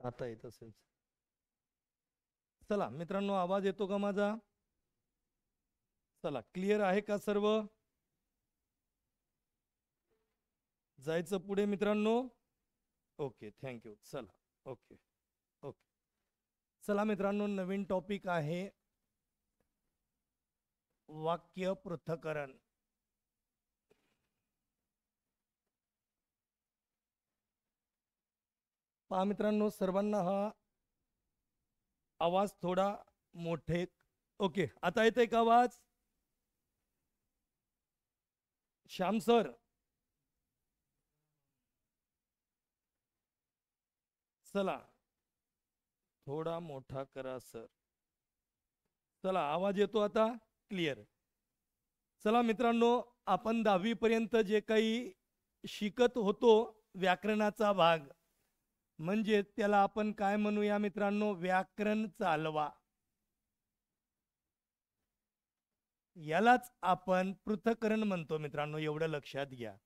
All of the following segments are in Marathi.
आता येत असेल. चला मित्रांनो, आवाज येतो का माझा? चला, क्लिअर आहे का सर्व? जायचं पुढे मित्रांनो. Okay, thank you. चला, ओके ओके. चला मित्रांनो, नवीन टॉपिक आहे वाक्य पृथक्करण. पहा मित्रांनो, सर्वांना हा आवाज थोडा मोठे. ओके, आता येतोय का आवाज? श्याम सर, चला थोडा मोठा करा सर. चला, आवाज येतो आता क्लिअर. चला मित्रांनो, आपण 10वी पर्यंत जे काही शिकत होतो व्याकरणाचा भाग, म्हणजे त्याला आपण काय म्हणूया मित्रांनो? व्याकरण चालवा. यालाच आपण पृथक्करण म्हणतो मित्रांनो, एवढं लक्षात घ्या.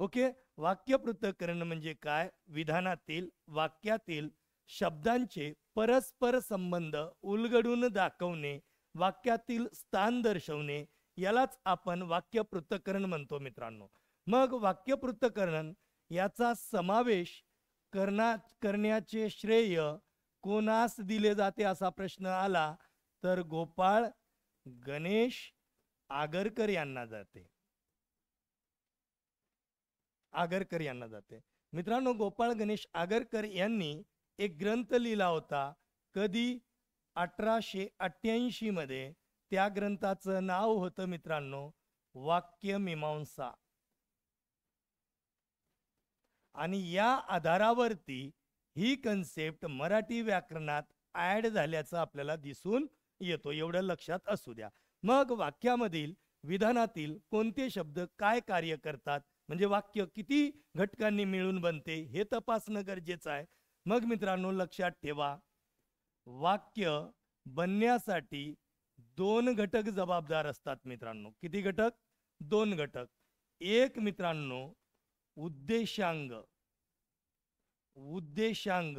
ओके, वाक्य पृथक्करण म्हणजे काय? विधानातील वाक्यातील शब्दांचे परस्पर संबंध उलगडून दाखवणे, वाक्यातील स्थान दर्शवणे, यालाच आपण वाक्य पृथक्करण म्हणतो मित्रांनो. मग वाक्य पृथक्करण याचा समावेश करण्याचे श्रेय कोणास दिले जाते असा प्रश्न आला तर गोपाळ गणेश आगरकर यांना जाते. आगरकर यांना जाते मित्रांनो. गोपाळ गणेश आगरकर यांनी एक ग्रंथ लिहिला होता. कधी? 1888 मध्ये. त्या ग्रंथाचं नाव होतं मित्रांनो वाक्यमीमांसा. आणि या आधारावरती ही कन्सेप्ट मराठी व्याकरणात ऍड झाल्याचं आपल्याला दिसून येतो. एवढं लक्षात असू द्या. मग वाक्यामधील विधानातील कोणते शब्द काय कार्य करतात, म्हणजे वाक्य किती घटकांनी मिळून बनते हे तपासणं गरजेचं आहे. मग मित्रांनो लक्षात ठेवा, वाक्य बनण्यासाठी 2 घटक जबाबदार असतात मित्रांनो. किती घटक? 2 घटक. एक मित्रांनो उद्देशांग, उद्देशांग,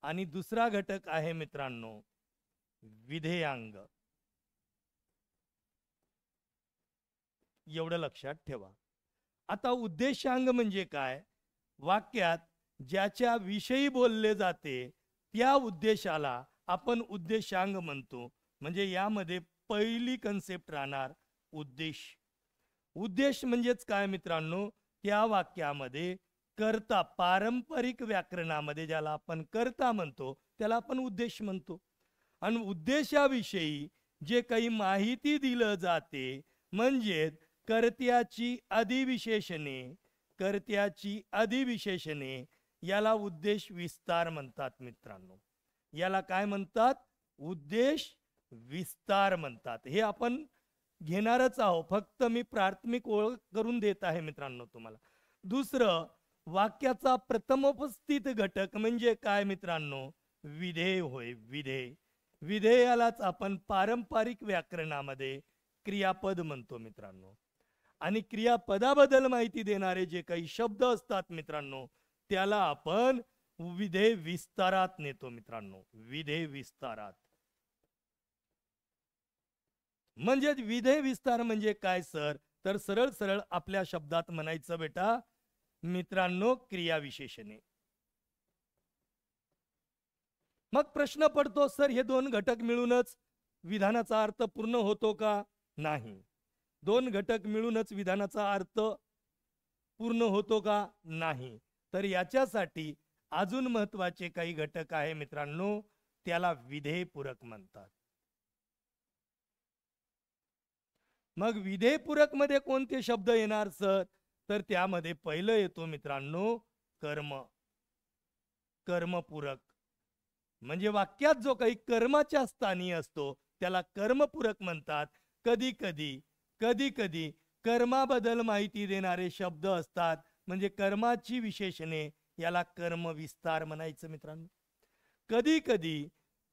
आणि दुसरा घटक आहे मित्रांनो विधेयांग. एवढं लक्षात ठेवा. आता उद्देशांग म्हणजे काय? वाक्यात ज्याच्या विषयी बोलले जाते त्या उद्देशाला आपण उद्देशांग म्हणतो. म्हणजे यामध्ये पहिली कन्सेप्ट राहणार उद्देश. उद्देश म्हणजेच काय मित्रांनो? त्या वाक्यामध्ये कर्ता, पारंपरिक व्याकरणामध्ये ज्याला आपण कर्ता म्हणतो त्याला आपण उद्देश म्हणतो. आणि उद्देशाविषयी जे काही माहिती दिलं जाते म्हणजे कर्त्याची अधिविशेषणे, कर्त्याची अधिविशेषणे, याला उद्देश विस्तार म्हणतात मित्रांनो. याला काय म्हणतात? उद्देश विस्तार म्हणतात. हे आपण घेणारच आहोत, फक्त मी प्राथमिक ओळख करून देत आहे मित्रांनो तुम्हाला. दुसरं, वाक्याचा प्रथमोपस्थित घटक म्हणजे काय मित्रांनो? विधेय होय, विधेय. विधेयालाच आपण पारंपरिक व्याकरणामध्ये क्रियापद म्हणतो मित्रांनो. आणि क्रियापदाबद्दल माहिती देणारे जे काही शब्द असतात मित्रांनो त्याला आपण विधेय विस्तारात नेतो मित्रांनो. विधेय विस्तारात म्हणजे विधेय विस्तार म्हणजे काय सर? तर सरळ सरळ आपल्या शब्दात म्हणायचं बेटा मित्रांनो क्रियाविशेषणे. मग प्रश्न पडतो, सर हे 2 घटक मिळूनच विधानाचा अर्थ पूर्ण होतो का? नाही. 2 घटक मिळूनच विधानाचा अर्थ पूर्ण होतो का? नाही. तर याच्यासाठी अजून महत्वाचे काही घटक आहे मित्रांनो, त्याला विधेयपूरक म्हणतात. मग विधेयपूरक मध्ये कोणते शब्द येणार सर? तर त्यामध्ये पहिलं येतो मित्रांनो कर्म. कर्मपूरक म्हणजे वाक्यात जो काही कर्माच्या स्थानी असतो त्याला कर्मपूरक म्हणतात. कधी कधी कर्माबद्दल माहिती देणारे शब्द असतात म्हणजे कर्माची विशेषणे, याला कर्म विस्तार म्हणायचं मित्रांनो. कधी कधी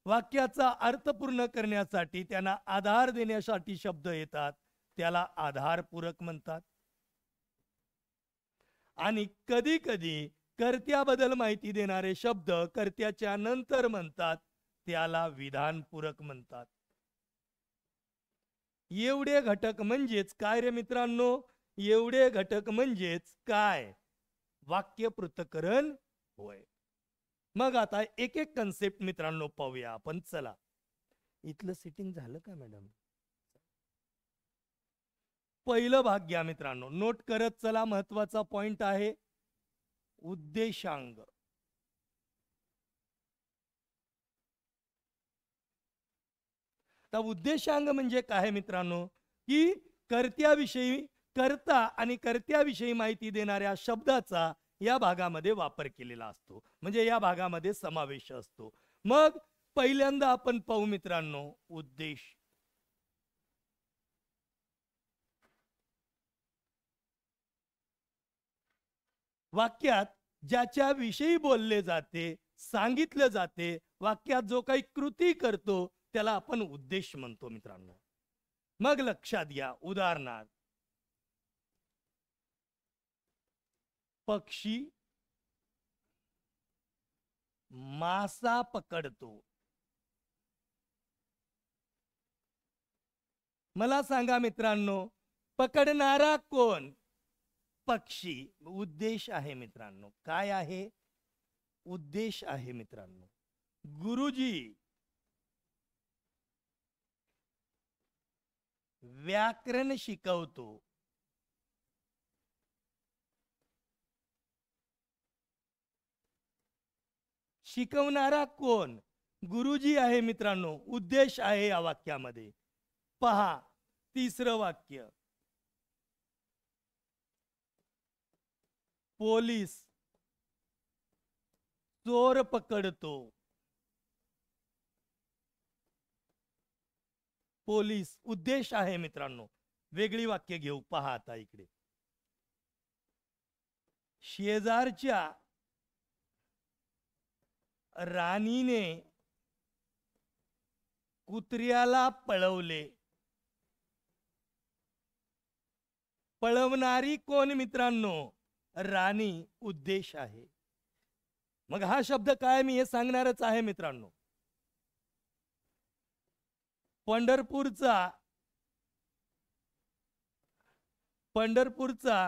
वाक्याचा अर्थ पूर्ण करण्यासाठी त्यांना आधार देण्यासाठी शब्द येतात, त्याला आधारपूरक म्हणतात. आणि कधी कधी कर्त्याबद्दल माहिती देणारे शब्द कर्त्याच्या नंतर म्हणतात त्याला विधानपूरक म्हणतात. एवढे घटक म्हणजेच काय रे मित्रांनो? एवढे घटक म्हणजेच काय? वाक्य पृथक्करण होय. मग आता एक एक कन्सेप्ट मित्रांनो पाहूया आपण. चला, इथलं सेटिंग झालं का मॅडम? पहिलं भाग घ्या मित्रांनो, नोट करत चला. महत्वाचा पॉइंट आहे उद्देशांग. तर उद्देशांग म्हणजे काय मित्रांनो? की कर्त्याविषयी, कर्ता आणि कर्त्याविषयी माहिती देणाऱ्या शब्दाचा या भागामध्ये वापर केलेला असतो, म्हणजे या भागामध्ये समावेश असतो. मग पहिल्यांदा आपण पाहू मित्रांनो उद्देश. वाक्यात ज्याच्या विषयी बोलले जाते, सांगितलं जाते, वाक्यात जो काही कृती करतो त्याला आपण उद्देश म्हणतो मित्रांनो. मग लक्षात घ्या, उदाहरणार्थ पक्षी मासा पकडतो. मला सांगा मित्रांनो, पकडणारा कोण? पक्षी. उद्देश आहे मित्रांनो. काय आहे? उद्देश आहे मित्रांनो. गुरुजी व्याकरण शिकवतो. शिकवणारा कोण? गुरुजी आहे मित्रांनो. उद्देश आहे या वाक्यामध्ये. पहा तिसरं वाक्य, पोलीस चोर पकडतो. पोलीस उद्देश आहे मित्रांनो. वेगळी वाक्य घेऊ. पहा आता इकडे, शेजारच्या राणीने कुत्र्याला पळवले. पळवणारी कोण मित्रांनो? राणी. उद्देश आहे. मग हा शब्द काय मी हे सांगणारच आहे मित्रांनो. पंढरपूरचा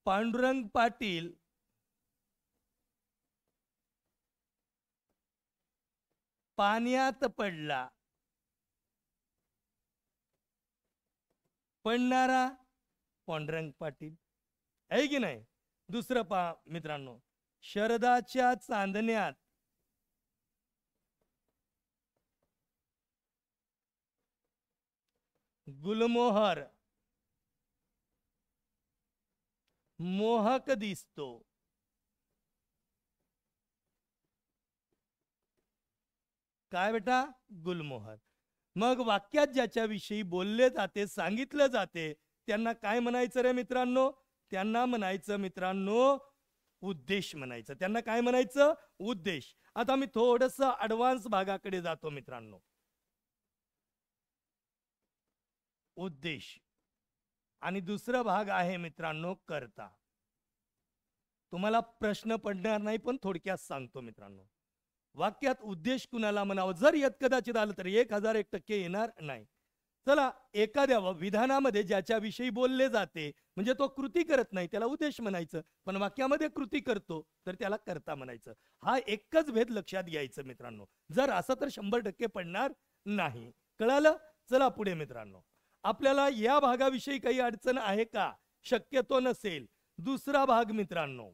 पांडुरंग पाटील पाण्यात पडला. पडणारा पांडुरंग पाटील आहे की नाही? दुसरं पहा मित्रांनो, शरदाच्या चांदण्यात गुलमोहर मोहक दिसतो. काय बेटा? गुलमोहर. मग वाक्यात ज्याच्याविषयी बोलले जाते, सांगितलं जाते, त्यांना काय म्हणायचं रे मित्रांनो? त्यांना म्हणायचं मित्रांनो उद्देश म्हणायचं. त्यांना काय म्हणायचं? उद्देश. आता मी थोडस ऍडव्हान्स भागाकडे जातो मित्रांनो. उद्देश आणि दुसरा भाग आहे मित्रांनो कर्ता. तुम्हाला प्रश्न पडणार नाही, पण थोडक्यात सांगतो मित्रांनो. वाक्यात उद्देश कुणाला म्हणावं? जर येत कदाचित आलं तर 1001% येणार नाही. चला, एखाद्या विधानामध्ये ज्याच्याविषयी बोलले जाते, म्हणजे तो कृती करत नाही, त्याला उद्देश म्हणायचं. पण वाक्यामध्ये कृती करतो तर त्याला कर्ता म्हणायचं. हा एकच भेद लक्षात घ्यायचं मित्रांनो. जर असं तर 100% पडणार नाही. कळालं? चला पुढे मित्रांनो. आपल्याला या भागाविषयी काही अडचण आहे का? शक्यतो नसेल. दुसरा भाग मित्रांनो,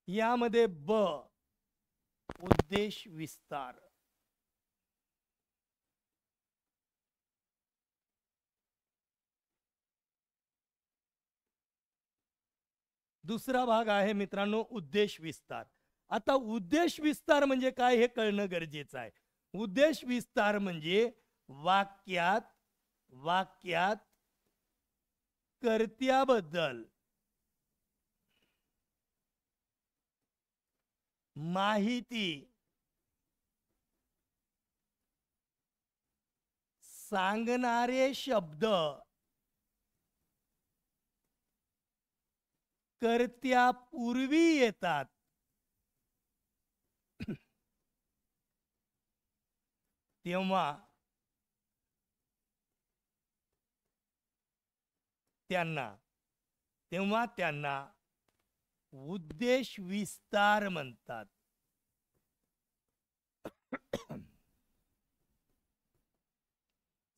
यामध्ये ब उद्देश विस्तार. दुसरा भाग आहे मित्रांनो उद्देश विस्तार. आता उद्देश विस्तार म्हणजे काय हे कळणं गरजेचं आहे. उद्देश विस्तार म्हणजे वाक्यात कर्त्याबद्दल माहिती सांगणारे शब्द कर्त्यापूर्वी येतात तेव्हा त्यांना उद्देश विस्तार म्हणतात.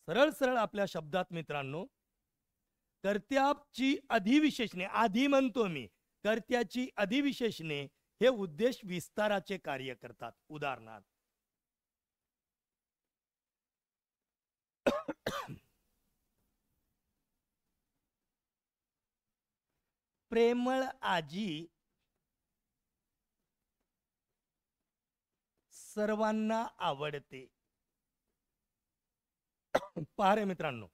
सरळ सरळ आपल्या शब्दात मित्रांनो, कर्त्याची अधिविशेषणे, आधी म्हणतो मी, कर्त्याची अधिविशेषणे हे उद्देश विस्ताराचे कार्य करतात. उदाहरणार्थ प्रेमळ आजी सर्वांना आवडते. पहा रे मित्रांनो,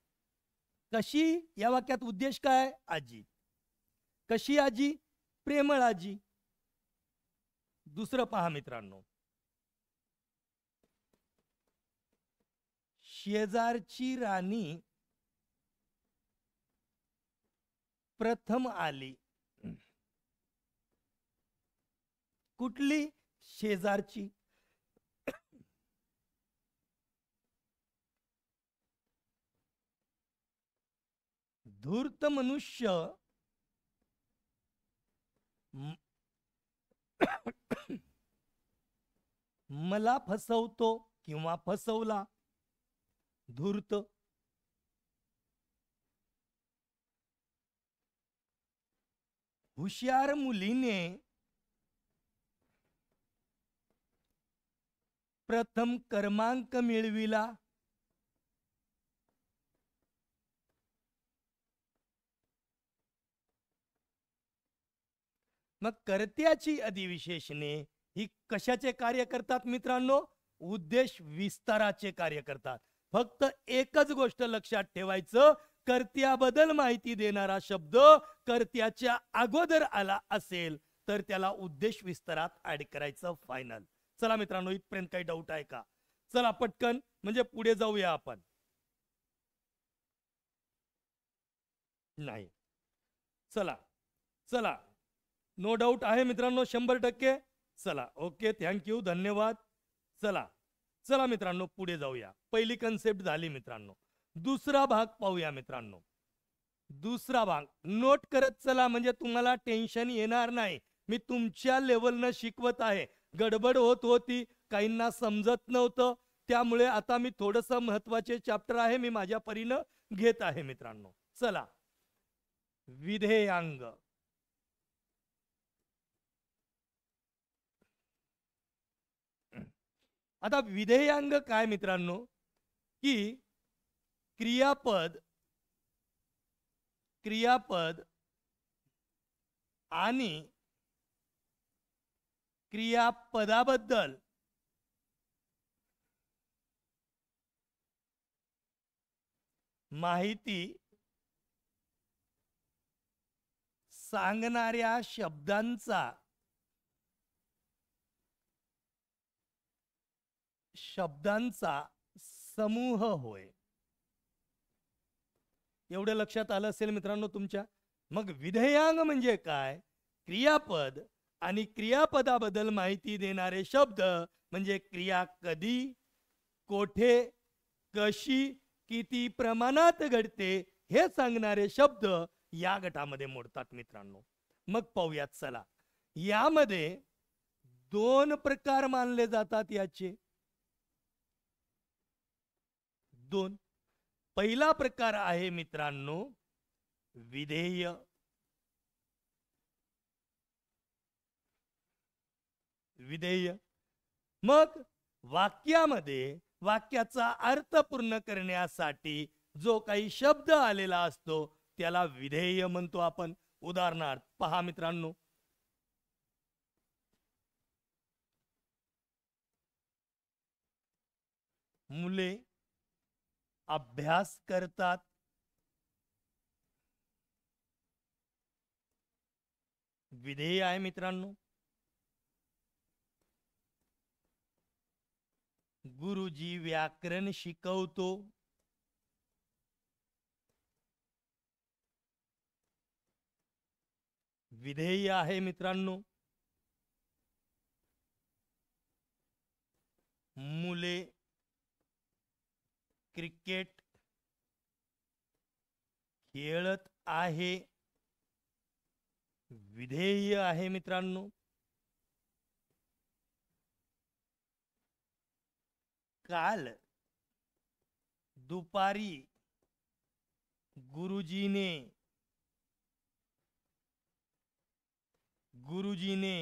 कशी, या वाक्यात उद्देश काय? आजी. कशी आजी? प्रेमळ आजी. दुसरं पहा मित्रांनो, शेजारची राणी प्रथम आली. कुठली? शेजारची. धूर्त मनुष्य मला फसवतो किंवा फसवला. धूर्त. हुशार मुलीने प्रथम क्रमांक मिळविला. मग कर्त्याची अधिविशेषणे ही कशाचे कार्य करतात मित्रांनो? उद्देश विस्ताराचे कार्य करतात. फक्त एकच गोष्ट लक्षात ठेवायचं, कर्त्याबद्दल माहिती देणारा शब्द कर्त्याच्या अगोदर आला असेल तर त्याला उद्देश विस्तारात ऍड करायचं. फायनल. चला मित्रांनो, इथपर्यंत काही डाऊट आहे का? चला पटकन म्हणजे पुढे जाऊया आपण. नाही, चला चला, नो डाऊट आहे मित्रांनो, 100%. चला, ओके, थँक्यू, धन्यवाद. चला चला मित्रांनो, पुढे जाऊया. पहिली कन्सेप्ट झाली मित्रांनो. दुसरा भाग पाहूया मित्रांनो. दुसरा भाग नोट करत चला, म्हणजे तुम्हाला टेन्शन येणार नाही. मी तुमच्या लेवलनं शिकवत आहे. गडबड होत होती, काहींना समजत नव्हतं, त्यामुळे आता मी थोडंसं महत्वाचे चॅप्टर आहे, मी माझ्या परीनं घेत आहे मित्रांनो. चला, विधेयांग. आता विधेयांग काय मित्रांनो, की क्रियापद आणि क्रियापदाबद्दल माहिती सांगणाऱ्या शब्दांचा समूह होय. एवढं लक्षात आलं असेल मित्रांनो तुमच्या. मग विधेयांग म्हणजे काय? क्रियापद आणि क्रियापदाबद्दल माहिती देणारे शब्द म्हणजे क्रिया कधी, कोठे, कशी, किती प्रमाणात घडते हे सांगणारे शब्द या गटामध्ये मोडतात मित्रांनो. मग पाहूयात चला. यामध्ये 2 प्रकार मानले जातात याचे. 2. पहिला प्रकार आहे मित्रांनो विधेय. मग वाक्यामध्ये वाक्याचा अर्थ पूर्ण करण्यासाठी जो काही शब्द आलेला असतो त्याला विधेय म्हणतो आपण. उदाहरणार्थ पहा मित्रांनो, मुले अभ्यास करतात. विधेय आहे मित्रांनो. गुरुजी व्याकरण शिकवतो. विधेय आहे मित्रांनो. मुले क्रिकेट खेळत आहे, विधेय आहे मित्रांनो. काल दुपारी गुरुजीने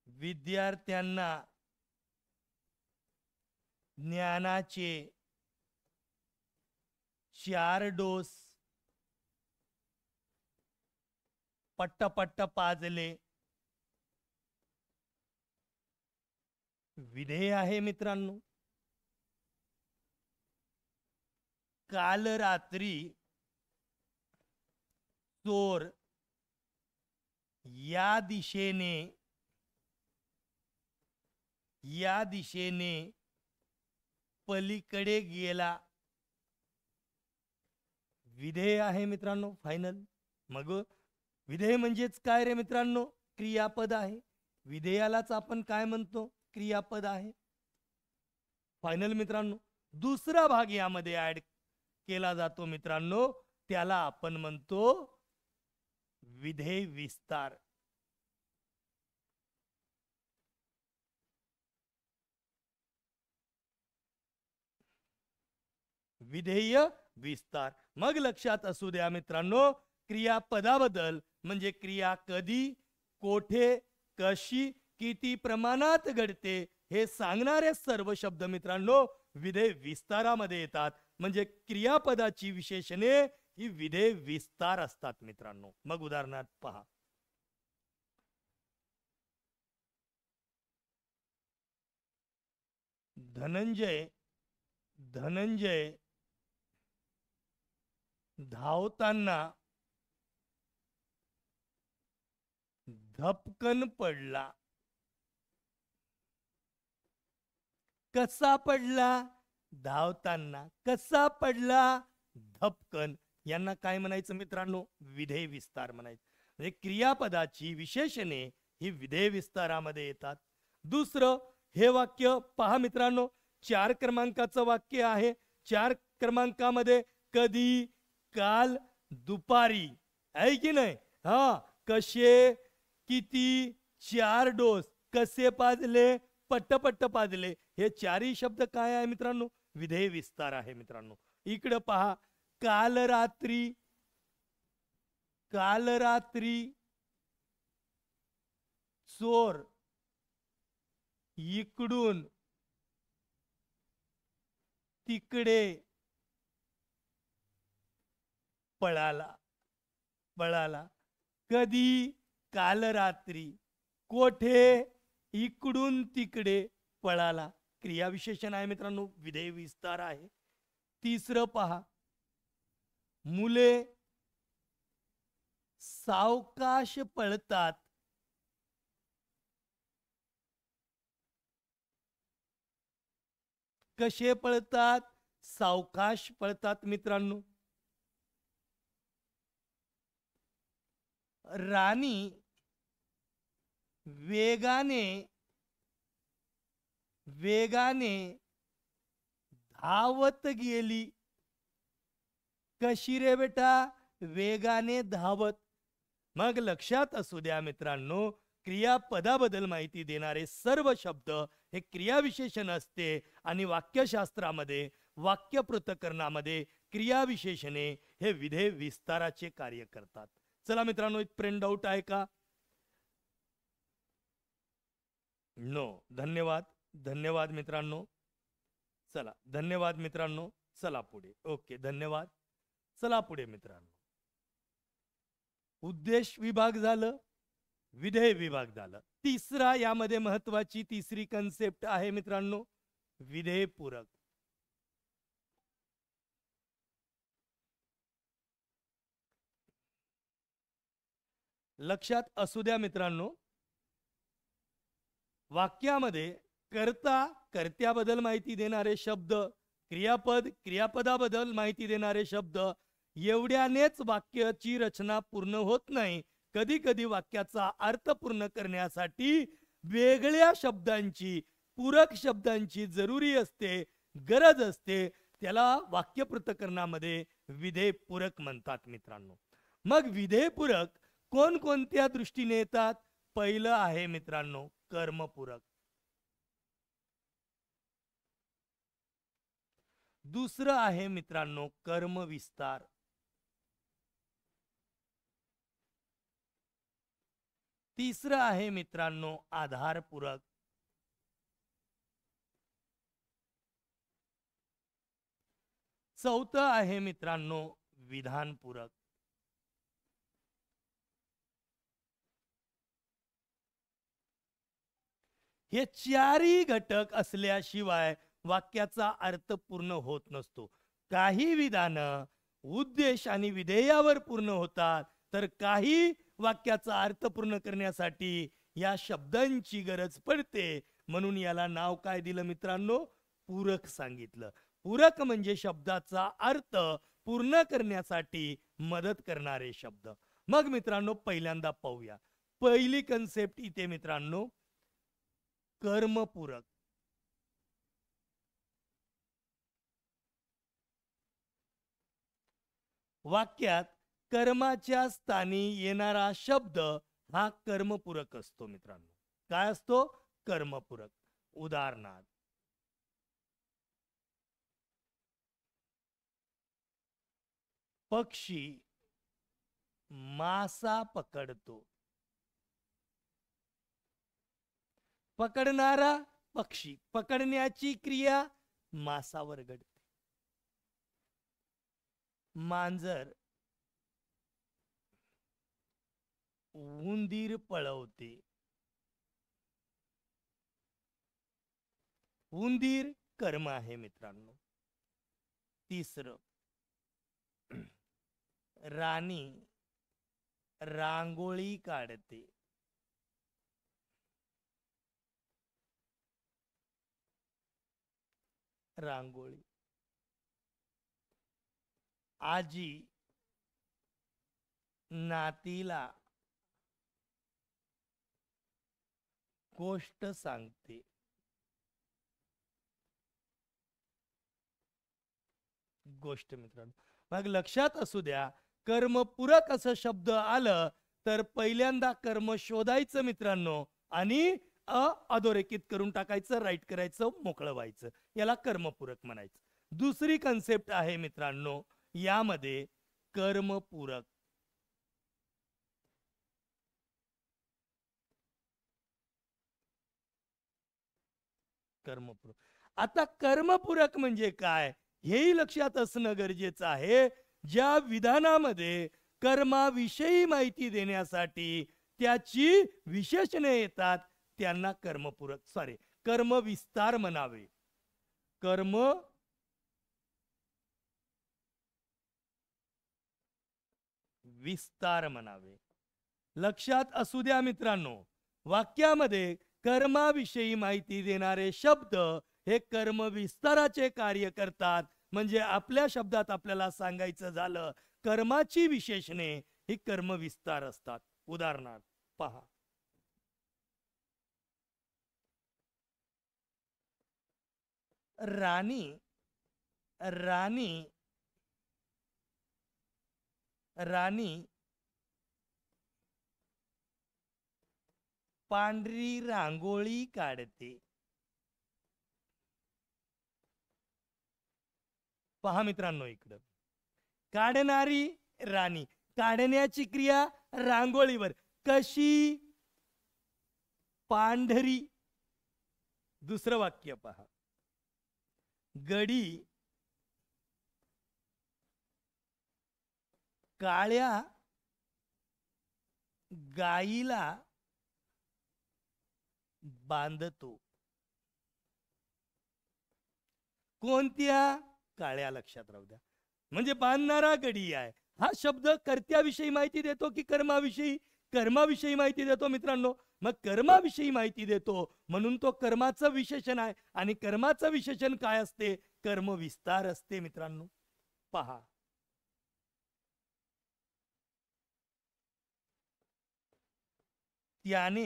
विद्यार्थ्यांना ज्ञानाचे 4 डोस पट्ट पाजले, विधेय आहे मित्रांनो. काल रात्री चोर या दिशेने पलीकडे गेला, विधेय आहे मित्रांनो. फायनल. मग विधेय म्हणजेच काय रे मित्रांनो? क्रियापद आहे. विधेयालाच आपण काय म्हणतो? क्रियापद आहे. फायनल मित्रांनो. दुसरा भाग यामध्ये ऍड केला जातो मित्रांनो, त्याला आपण म्हणतो विधेय विस्तार. विधेय विस्तार. मग लक्षात असू द्या मित्रांनो, क्रियापदाबद्दल म्हणजे क्रिया कधी, कोठे, कशी, किती प्रमाणात घडते हे सांगणारे सर्व शब्द मित्रांनो विधेय विस्तारामध्ये येतात. म्हणजे क्रियापदाची विशेषणे ही विधेय विस्तार असतात मित्रांनो. मग उदाहरणार्थ पहा. धनंजय धावताना धपकन पडला. कसा पडला? धावताना. कसा पडला? धपकन. यांना काय म्हणायचं मित्रांनो? विधेय विस्तार म्हणायचं. म्हणजे क्रियापदाची विशेषणे ही विधेय विस्तारामध्ये येतात. दुसरं हे वाक्य पहा मित्रांनो, 4 क्रमांकाचं वाक्य आहे. 4 क्रमांकामध्ये कधी, काल, दुपारी आहे की नाही? कसे, किती, 4 डोस, कसे पाजले, पट्ट पाजले, हे 4ही शब्द काय आहे मित्रांनो? विधेय विस्तार आहे मित्रांनो. इकडे पहा, काल रात्री चोर इकडून तिकडे पळाला. कधी? काल रात्री. कोठे? इकडून तिकडे पळाला. क्रिया विशेषण आहे मित्रांनो, विधेय विस्तार आहे. तिसरं पहा, मुले सावकाश पळतात. कसे पळतात? सावकाश पळतात मित्रांनो. राणी वेगाने धावत गेली. कशी रे बेटा? वेगाने धावत. मग लक्षात असू द्या मित्रांनो, क्रियापदाबद्दल माहिती देणारे सर्व शब्द हे क्रियाविशेषण असते आणि वाक्यशास्त्रामध्ये, वाक्य पृथक्करणामध्ये क्रियाविशेषणे हे विधेय विस्ताराचे कार्य करतात. चला मित्रांनो, एक प्रिंट आउट आहे का? नो. धन्यवाद मित्रांनो. चला, धन्यवाद मित्रांनो. चला पुढे. ओके, धन्यवाद. चला पुढे मित्रांनो. उद्देश विभाग झालं, विधेय विभाग झालं. तिसरा यामध्ये महत्वाची तिसरी कन्सेप्ट आहे मित्रांनो, विधेय पूरक. लक्षात असू द्या मित्रांनो, वाक्यामध्ये कर्ता, कर्त्याबद्दल माहिती देणारे शब्द, क्रियापद, क्रियापदाबद्दल माहिती देणारे शब्द एवढ्यानेच वाक्याची रचना पूर्ण होत नाही, कधी कधी वाक्याचा अर्थ पूर्ण करण्यासाठी वेगळ्या शब्दांची, पूरक शब्दांची जरुरी असते, गरज असते. त्याला वाक्यपृथक्करणामध्ये विधेयपूरक म्हणतात मित्रांनो. मग विधेयपूरक कोणकोणत्या दृष्टीने येतात? पहिलं आहे मित्रांनो कर्मपूरक, दुसरं आहे मित्रांनो कर्मविस्तार, तिसरं आहे मित्रांनो आधारपूरक, चौथं आहे मित्रांनो विधानपूरक. हे चारही घटक असल्याशिवाय वाक्याचा अर्थ पूर्ण होत नसतो. काही विधानं उद्देश आणि विधेयावर पूर्ण होतात, तर काही वाक्याचा अर्थ पूर्ण करण्यासाठी या शब्दांची गरज पडते. म्हणून याला नाव काय दिलं मित्रांनो? पूरक सांगितलं. पूरक म्हणजे शब्दाचा अर्थ पूर्ण करण्यासाठी मदत करणारे शब्द. मग मित्रांनो पहिल्यांदा पाहूया. पहिली कन्सेप्ट इथे मित्रांनो कर्मपूरक. वाक्यात कर्माच्या स्थानी येणारा शब्द हा कर्मपूरक असतो मित्रांनो. काय असतो? कर्मपूरक. उदाहरणार्थ पक्षी मासा पकडतो. पकडणारा पक्षी, पकडण्याची क्रिया मासावर घडते. मांजर उंदीर पळवते. उंदीर कर्म आहे मित्रांनो. तिसरं राणी रांगोळी काढते. रांगोळी. आजी नातीला गोष्ट सांगते. गोष्ट मित्रांनो. मग लक्षात असू द्या, कर्मपूरक असं शब्द आलं तर पहिल्यांदा कर्म शोधायचं मित्रांनो आणि अधोरेखित करून टाकायचं, राईट करायचं, मोकळं व्हायचं. याला कर्मपूरक म्हणायचं. दुसरी कन्सेप्ट आहे मित्रांनो यामध्ये कर्मपूरक. कर्मपूरक. आता कर्मपूरक म्हणजे काय हेही लक्षात असणं गरजेचं आहे. ज्या विधानामध्ये कर्माविषयी माहिती देण्यासाठी त्याची विशेषणे येतात त्यांना कर्मपूरक, सॉरी कर्मविस्तार म्हणावे. कर्म विस्तार म्हणावे. लक्षात असू द्या मित्रांनो, वाक्यामध्ये कर्माविषयी माहिती देणारे शब्द हे कर्मविस्ताराचे कार्य करतात. म्हणजे आपल्या शब्दात आपल्याला सांगायचं झालं, कर्माची विशेषणे ही कर्मविस्तार असतात. उदाहरणार्थ पहा. राणी राणी राणी पांढरी रांगोळी काढते. पहा मित्रांनो, इकडं काढणारी राणी, काढण्याची क्रिया रांगोळीवर. कशी? पांढरी. दुसरं वाक्य पहा. गडी काळ्या गाईला बांधतो. कोणत्या? काळ्या. लक्षात राहू द्या. म्हणजे बांधणारा गडी आहे. हा शब्द कर्त्याविषयी माहिती देतो की कर्माविषयी? कर्माविषयी माहिती देतो मित्रांनो. मग कर्माविषयी माहिती देतो म्हणून तो कर्माचं विशेषण आहे. आणि कर्माचं विशेषण काय असते? कर्मविस्तार असते मित्रांनो. पहा. त्याने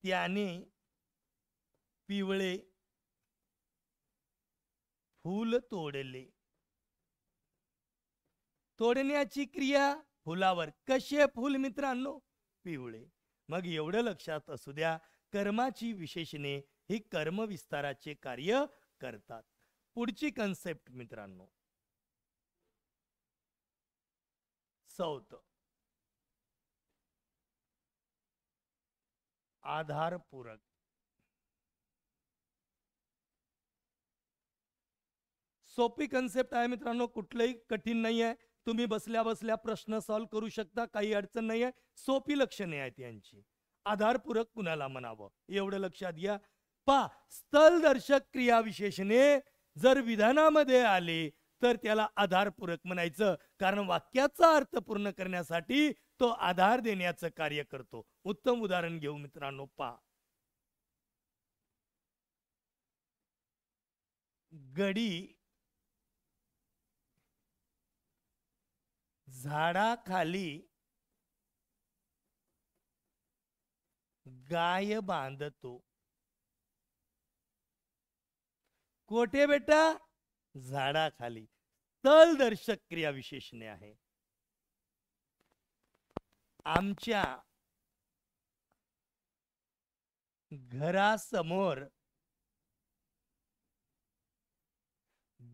त्याने पिवळे फूल तोडले. तोडण्याची क्रिया फुलावर. कसे फूल मित्रांनो? पिवळे. मग एवढं लक्षात असू द्या, कर्माची विशेषणे ही कर्म विस्ताराचे कार्य करतात. पुढची कन्सेप्ट मित्रांनो, सौत आधारपूरक. सोपी कन्सेप्ट आहे मित्रांनो, कुठलंही कठीण नाही आहे. तुम्ही बसल्या बसल्या प्रश्न सॉल्व्ह करू शकता, काही अडचण नाही आहे. सोपी लक्षणे आहेत यांची. आधारपूरक कुणाला म्हणावं एवढं लक्षात घ्या. स्थलदर्शक क्रियाविशेषणे जर विधानामध्ये आले तर त्याला आधारपूरक म्हणायचं, कारण वाक्याचा अर्थ पूर्ण करण्यासाठी तो आधार देण्याचं कार्य करतो. उत्तम उदाहरण घेऊ मित्रांनो. गडी झाडाखाली गाय बांधतो. कोठे बेटा? झाडाखाली. स्थलदर्शक क्रिया विशेषणे आहे. आमच्या घरासमोर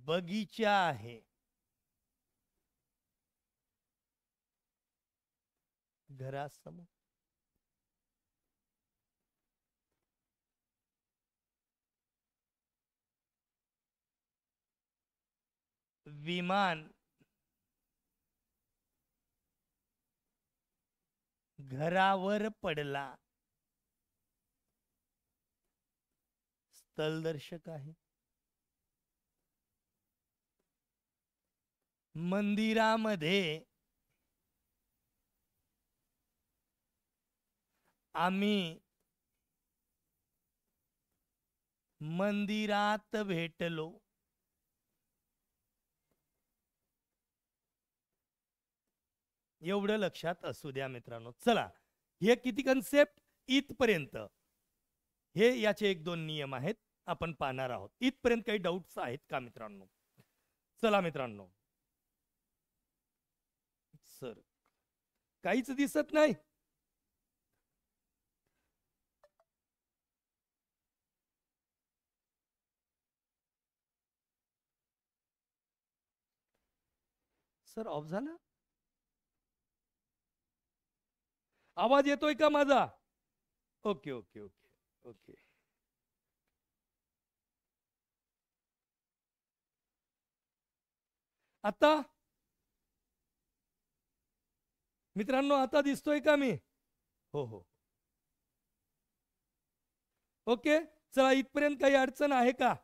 बगीचा आहे. घरासमोर. विमान घरावर पडला. स्थलदर्शक आहे. मंदिरामध्ये आम्ही मंदिरात भेटलो. एवढं लक्षात असू द्या मित्रांनो. चला, हे किती कन्सेप्ट इथपर्यंत. हे याचे 1-2 नियम आहेत, आपण पाहणार आहोत. इथपर्यंत काही डाऊट्स आहेत का मित्रांनो? चला मित्रांनो. सर काहीच दिसत नाही. सर ऑफ झाला. आवाज येतोय का माझा? Okay okay okay okay. आता मित्रांनो, आता दिसतोय का मी? हो हो. ओके. चला, इथपर्यंत काही अडचण आहे का?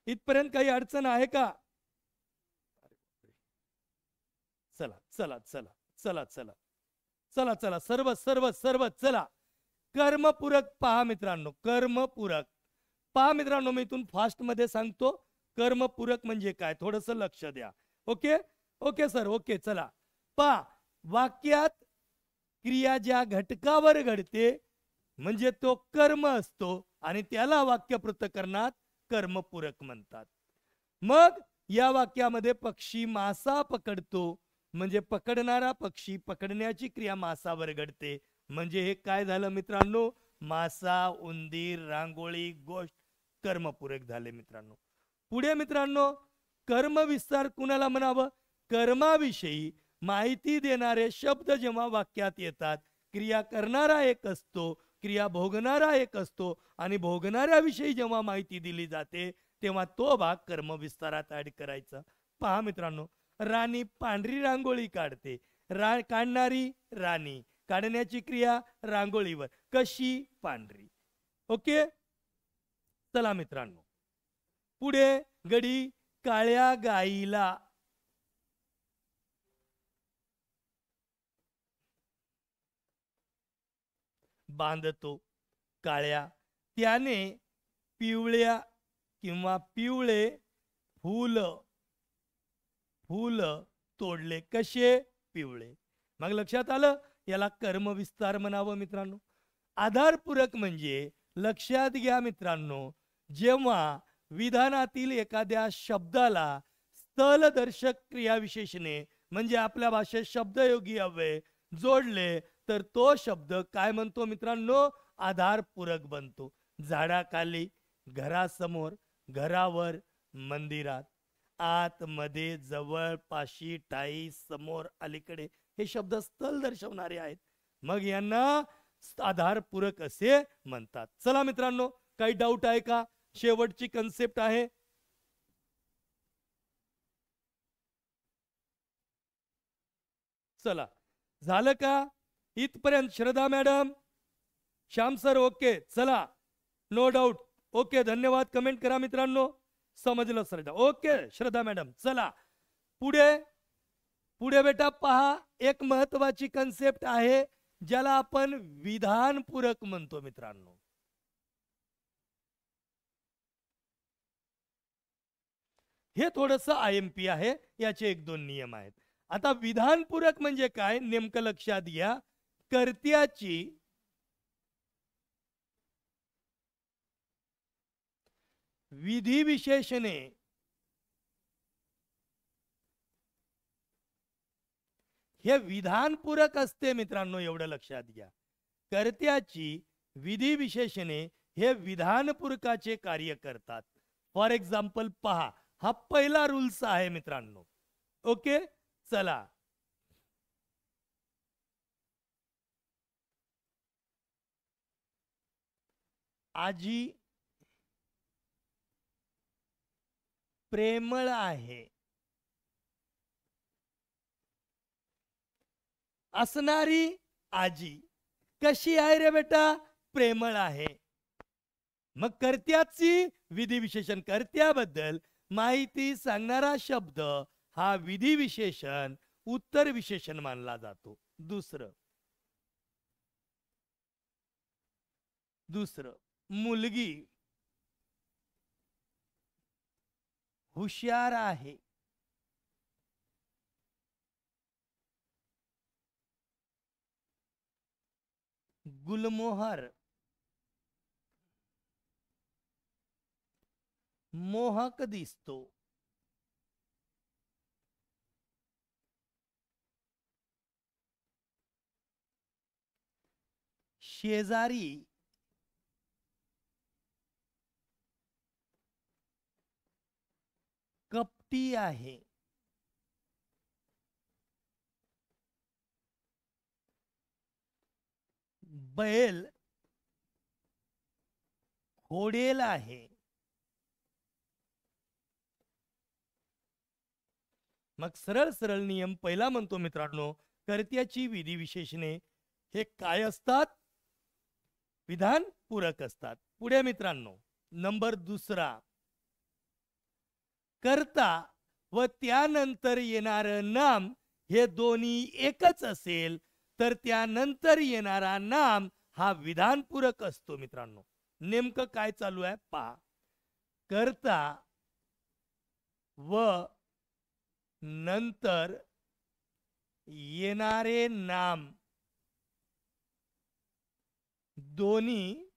इथपर्यंत काही अडचण आहे का? चला चला चला चला चला चला चला सर्व सर्व सर्व चला. कर्मपूरक पहा मित्रांनो. कर्मपूरक पहा मित्रांनो, मी इथून फास्ट मध्ये सांगतो. कर्मपूरक म्हणजे काय, थोडस लक्ष द्या. Okay okay sir. ओके. चला पहा, वाक्यात क्रिया ज्या घटकावर घडते म्हणजे तो कर्म असतो आणि त्याला वाक्य पृथक्करणात कर्मपूरक म्हणतात. मग या वाक्यामध्ये पक्षी मासा पकडतो म्हणजे पकडणारा पक्षी, पकडण्याची क्रिया मासावर घडते. म्हणजे हे काय झालं मित्रांनो? मासा, उंदीर, रांगोळी, गोष्ट कर्मपूरक झाले मित्रांनो. पुढे मित्रांनो, कर्मविस्तार कुणाला म्हणावं? कर्माविषयी माहिती देणारे शब्द जेव्हा वाक्यात येतात, क्रिया करणारा एक असतो, क्रिया भोगणारा एक असतो आणि भोगणाऱ्याविषयी जेव्हा माहिती दिली जाते तेव्हा तो भाग कर्मविस्तारात ऍड करायचा. पहा मित्रांनो, राणी पांढरी रांगोळी काढते. काढणारी राणी, काढण्याची क्रिया रांगोळीवर. कशी? पांढरी. ओके. चला मित्रांनो, पुढे गडी काळ्या गाईला बांधतो. काळ्या. त्याने पिवळ्या किंवा पिवळे फूल तोडले. कसे? पिवळे. मग लक्षात आलं, याला कर्मविस्तार म्हणावं मित्रांनो. आधारपूरक म्हणजे लक्षात घ्या मित्रांनो, जेव्हा विधानातील एखाद्या शब्दाला स्थलदर्शक क्रियाविशेषणे म्हणजे आपल्या भाषेत शब्दयोगी अव्यय जोडले तर तो शब्द काय म्हणतो मित्रांनो, आधारपूरक बनतो. झाडाखाली, घरासमोर, घरावर, मंदिरात, आत, मध्ये, जवळ, पाशी, ठाई, समोर, अलीकडे हे शब्द स्थल दर्शवणारे आहेत. मग यांना आधारपूरक असे म्हणतात. चला मित्रांनो, काही डाऊट आहे का? शेवटची कन्सेप्ट आहे. चला, झालं का इथपर्यंत? श्रद्धा मॅडम, श्याम सर, ओके. चला, नो डाऊट, ओके. धन्यवाद. कमेंट करा मित्रांनो. समजलं श्रद्धा? Okay Shraddha madam. चला पुढे. पुढे बेटा पहा, एक महत्वाची कन्सेप्ट आहे ज्याला आपण विधानपूरक म्हणतो मित्रांनो. हे थोडस IMP आहे, याचे एक दोन नियम आहेत. आता विधानपूरक म्हणजे काय नेमकं लक्षात घ्या. कर्त्याची विधिविशेषणे हे विधानपूरक असते मित्रांनो, एवढं लक्षात घ्या. कर्त्याची विधिविशेषणे हे विधानपूरकाचे कार्य करतात. फॉर एक्झाम्पल पहा, हा पहिला रूल्स आहे मित्रांनो. ओके, चला. आजी प्रेमळ आहे. असणारी आजी कशी आहे रे बेटा? प्रेमळ आहे. मग कर्त्याची विधिविशेषण, कर्त्याबद्दल माहिती सांगणारा शब्द हा विधिविशेषण उत्तर विशेषण मानला जातो. दुसरं मुलगी हुशार आहे. गुलमोहर मोहक दिसतो. शेजारी कपटी आहे. बैल घोडेल आहे. मग सरळ सरळ नियम पहिला म्हणतो मित्रांनो, कर्त्याची विधिविशेषणे हे काय असतात? विधान पूरक असतात. पुढे मित्रांनो, नंबर दुसरा, कर्ता व त्यानंतर येणार नाम हे दोन्ही एकच असेल तर त्यानंतर येणारा नाम हा विधानपूरक असतो मित्रांनो. नेमकं काय चालू आहे पहा. कर्ता व नंतर येणारे नाम दोन्ही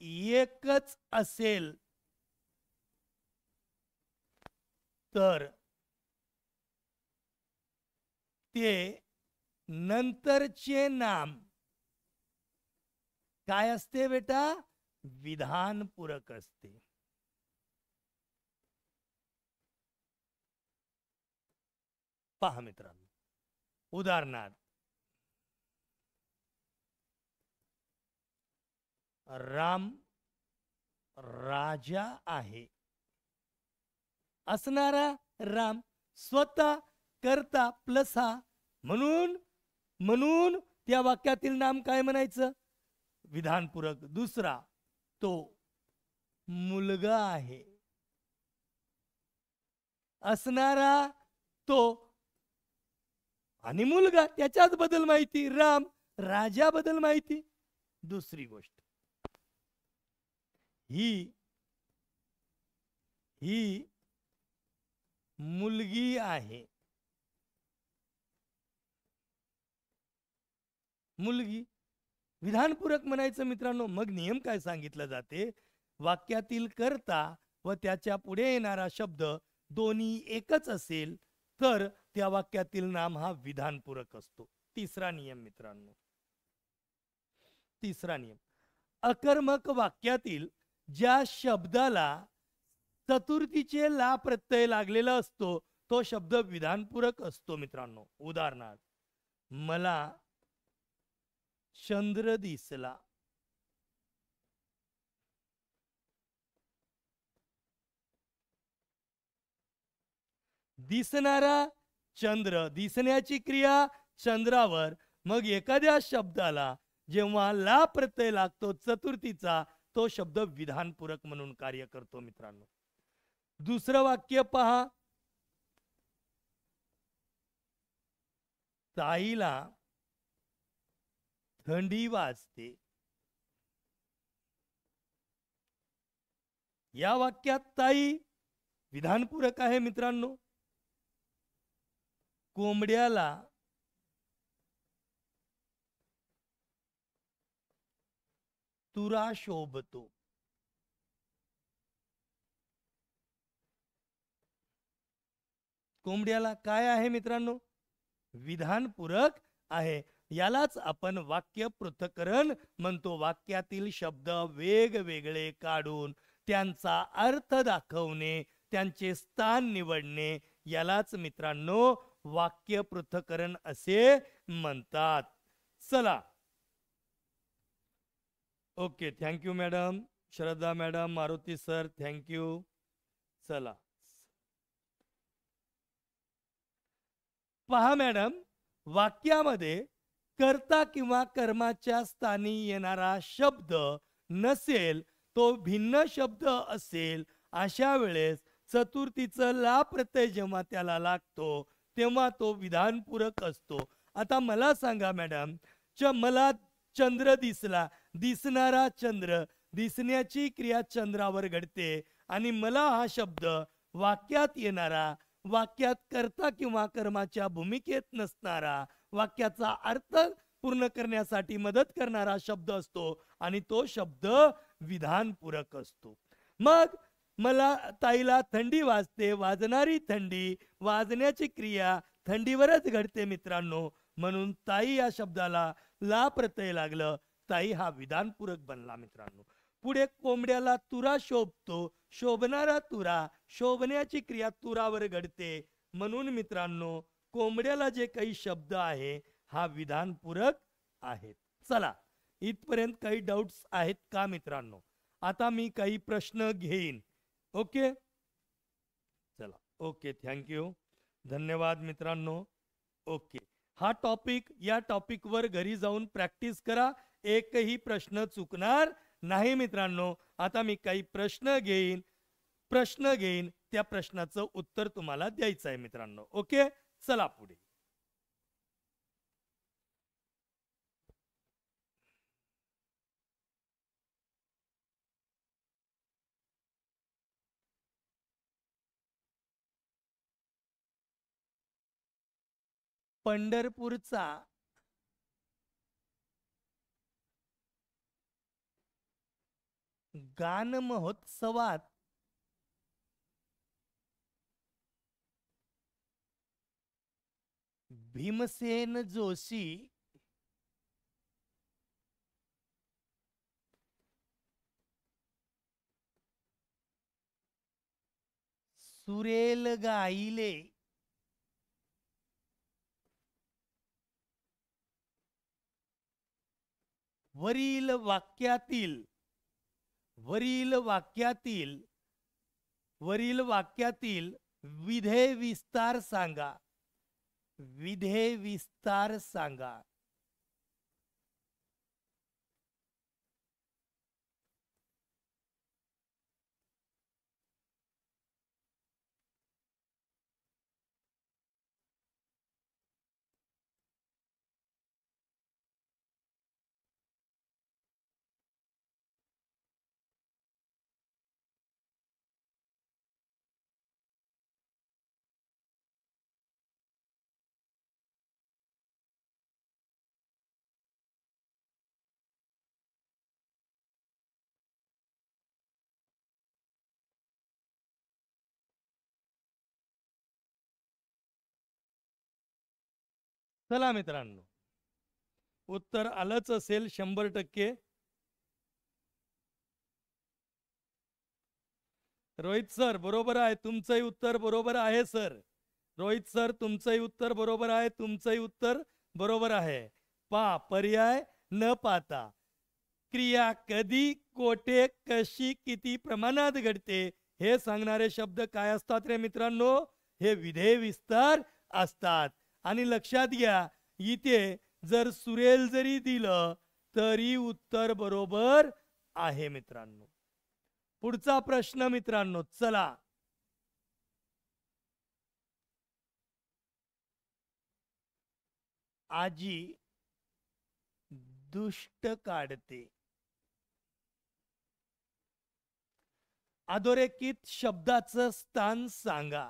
एकच असेल तर ते नंतरचे नाम काय असते बेटा? विधानपूरक असते. पहा मित्रांनो, उदाहरणार्थ राम राजा आहे. असणारा राम स्वतः कर्ता प्लस हा, म्हणून त्या वाक्यातील नाम काय म्हणायचं? विधानपूरक. दुसरा, तो मुलगा आहे. असणारा तो आणि मुलगा, त्याच्याच बद्दल माहिती, राम राजाबद्दल माहिती. दुसरी गोष्ट, ही मुलगी आहे. मुलगी. विधानपूरक म्हणायचं मित्रांनो. मग नियम काय सांगितलं जाते, वाक्यातील कर्ता व त्याच्या पुढे येणारा शब्द दोन्ही एकच असेल तर त्या वाक्यातील नाम हा विधानपूरक असतो. तिसरा नियम मित्रांनो, तिसरा नियम, अकर्मक वाक्यातील ज्या शब्दाला चतुर्थीचे ला प्रत्यय लागलेला असतो तो शब्द विधानपूरक असतो मित्रांनो. उदाहरणार्थ, मला चंद्र दिसला. दिसणारा चंद्र, दिसण्याची क्रिया चंद्रावर. मग एखाद्या शब्दाला जेव्हा ला प्रत्यय लागतो चतुर्थीचा, तो शब्द विधानपूरक म्हणून कार्य करतो मित्रांनो. दुसरं वाक्य पहा, ताईला थंडी वाजते. या वाक्यात ताई विधानपूरक आहे मित्रांनो. कोंबड्याला तुरा शोभतो. कोंबड्याला काय आहे मित्रांनो, विधानपूरक आहे. यालाच आपण वाक्य पृथक्करण म्हणतो. वाक्यातील शब्द वेगवेगळे काढून त्यांचा अर्थ दाखवणे, त्यांचे स्थान निवडणे, यालाच मित्रांनो वाक्य पृथक्करण असे म्हणतात. चला, ओके, थँक्यू मॅडम, श्रद्धा मॅडम, मारुती सर, थँक्यू. चला पहा मॅडम, वाक्यामध्ये कर्ता किंवा कर्माच्या स्थानी येणारा शब्द नसेल, तो भिन्न शब्द असेल, अशा वेळेस चतुर्थीचं ला प्रत्यय जेव्हा त्याला लागतो तेव्हा तो विधानपूरक असतो. आता मला सांगा मॅडम, मला चंद्र दिसला. दिसणारा चंद्र, दिसण्याची क्रिया चंद्रावर घडते आणि मला हा शब्द वाक्यात येणारा, वाक्यात कर्ता किंवा कर्माच्या भूमिकेत नसणारा, वाक्याचा अर्थ पूर्ण करण्यासाठी मदत करणारा शब्द असतो आणि तो शब्द विधानपूरक असतो. मग मला ताईला थंडी वाजते, वाजणारी थंडी, वाजण्याची क्रिया थंडीवरच घडते मित्रांनो. म्हणून ताई या शब्दाला ला प्रत्यय लागलं, ताई हा विधानपूरक बनला मित्रांनो. पुढे कोंबड्याला तुरा शोभतो, शोभणारा तुरा, शोभण्याची क्रिया तुरावर घडते. म्हणून मित्रांनो कोंबड्याला जे काही शब्द आहे हा विधानपूरक आहेत. चला, इथपर्यंत काही डाऊट्स आहेत का मित्रांनो? आता मी काही प्रश्न घेईन. ओके, चला, ओके, थँक्यू, धन्यवाद मित्रांनो. ओके, हा टॉपिक, या टॉपिकवर घरी जाऊन प्रॅक्टिस करा, एकही प्रश्न चुकणार नाही मित्रांनो. आता मी काही प्रश्न घेईन, त्या प्रश्नाचं उत्तर तुम्हाला द्यायचं आहे मित्रांनो. ओके, चला पुढे. पंढरपूरचा गान महोत्सवात भीमसेन जोशी सुरेल गाईले वरील वाक्यातील विधे विस्तार सांगा. विधे विस्तार सांगा. चला मित्रांनो, उत्तर आलंच असेल 100%. रोहित सर बरोबर आहे, तुमचंही उत्तर बरोबर आहे सर. रोहित सर तुमचंही उत्तर बरोबर आहे, तुमचंही उत्तर बरोबर आहे. पर्याय न पाहता क्रिया कधी, कोठे, कशी, किती प्रमाणात घडते हे सांगणारे शब्द काय असतात रे मित्रांनो? हे विधेय विस्तार असतात. आणि लक्षात घ्या, इथे जर सुरेल जरी दिलं तरी उत्तर बरोबर आहे मित्रांनो. पुढचा प्रश्न मित्रांनो, चला. आजी दुष्ट काढते. अधोरेखित शब्दाचं स्थान सांगा.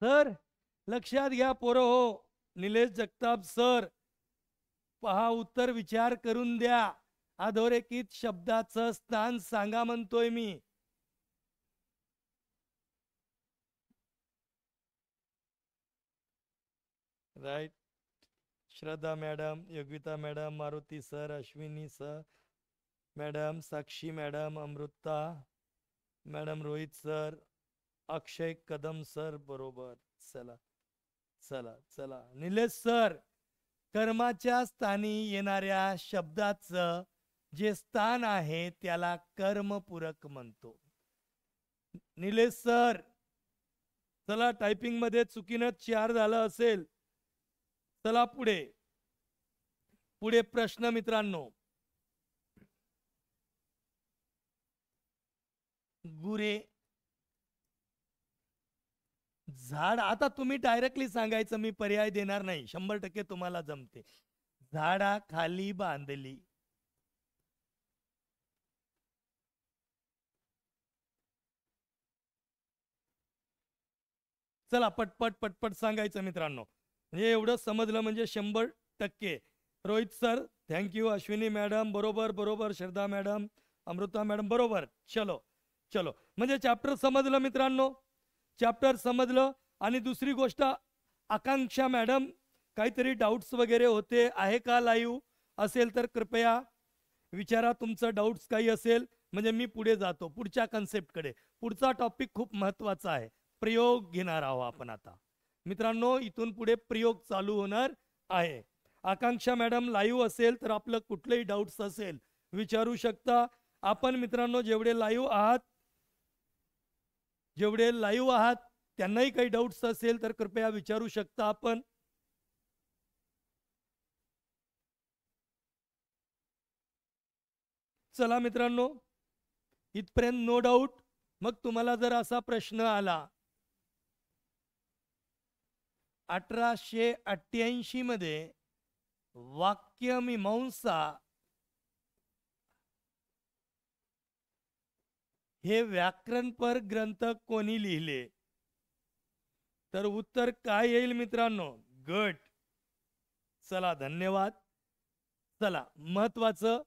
सर लक्षात घ्या पोरं हो. निलेश जगताप सर, पहा उत्तर विचार करून द्या. अधोरेखित शब्दाचं स्थान सांगा म्हणतोय मी. Right. Shraddha madam, Yogita madam, Maruti sir, Ashwini sir madam, Sakshi madam, Amruta madam, Rohit sir, Akshay Kadam sir बरोबर. चला चला चला. निलेश सर, कर्माच्या स्थानी येणाऱ्या शब्दाचं जे स्थान आहे त्याला कर्मपूरक म्हणतो. निलेश सर, चला टायपिंग मध्ये चुकीनं 4 झालं असेल. चला पुढे. पुढे प्रश्न मित्रांनो. गुरे झाड, आता तुम्ही डायरेक्टली सांगायचं, मी पर्याय देणार नाही, 100% तुम्हाला जमते. झाडा खाली बांधली. चला पटपट पटपट सांगायचं मित्रांनो. हे एवढं समजलं म्हणजे 100%. Rohit sir thank you, Ashwini madam बरोबर बरोबर, श्रद्धा मॅडम, अमृता मॅडम बरोबर. चलो चलो, म्हणजे चॅप्टर समजलं मित्रांनो, चॅप्टर समजलं. आणि दुसरी गोष्ट, आकांक्षा मॅडम काहीतरी डाऊट्स वगैरे होते आहे का? लाईव्ह असेल तर कृपया विचारा, तुमचं डाऊट्स काही असेल, म्हणजे मी पुढे जातो पुढच्या कन्सेप्टकडे. पुढचा टॉपिक खूप महत्वाचा आहे, प्रयोग घेणार आहोत आपण आता मित्रांनो. इथून पुढे प्रयोग चालू होणार आहे. आकांक्षा मॅडम लाईव्ह असेल तर आपलं कुठलंही डाऊट्स असेल विचारू शकता आपण मित्रांनो. जेवढे लाईव्ह आहात त्यांनाही काही डाऊट्स असेल तर कृपया विचारू शकता आपण. चला मित्रांनो, इथपर्यंत नो डाऊट. मग तुम्हाला जर असा प्रश्न आला, 1888 मध्ये वाक्यमीमांसा हे व्याकरणपर ग्रंथ कोणी लिहिले? तर उत्तर काय येईल मित्रांनो? गट. चला धन्यवाद. चला महत्वाचं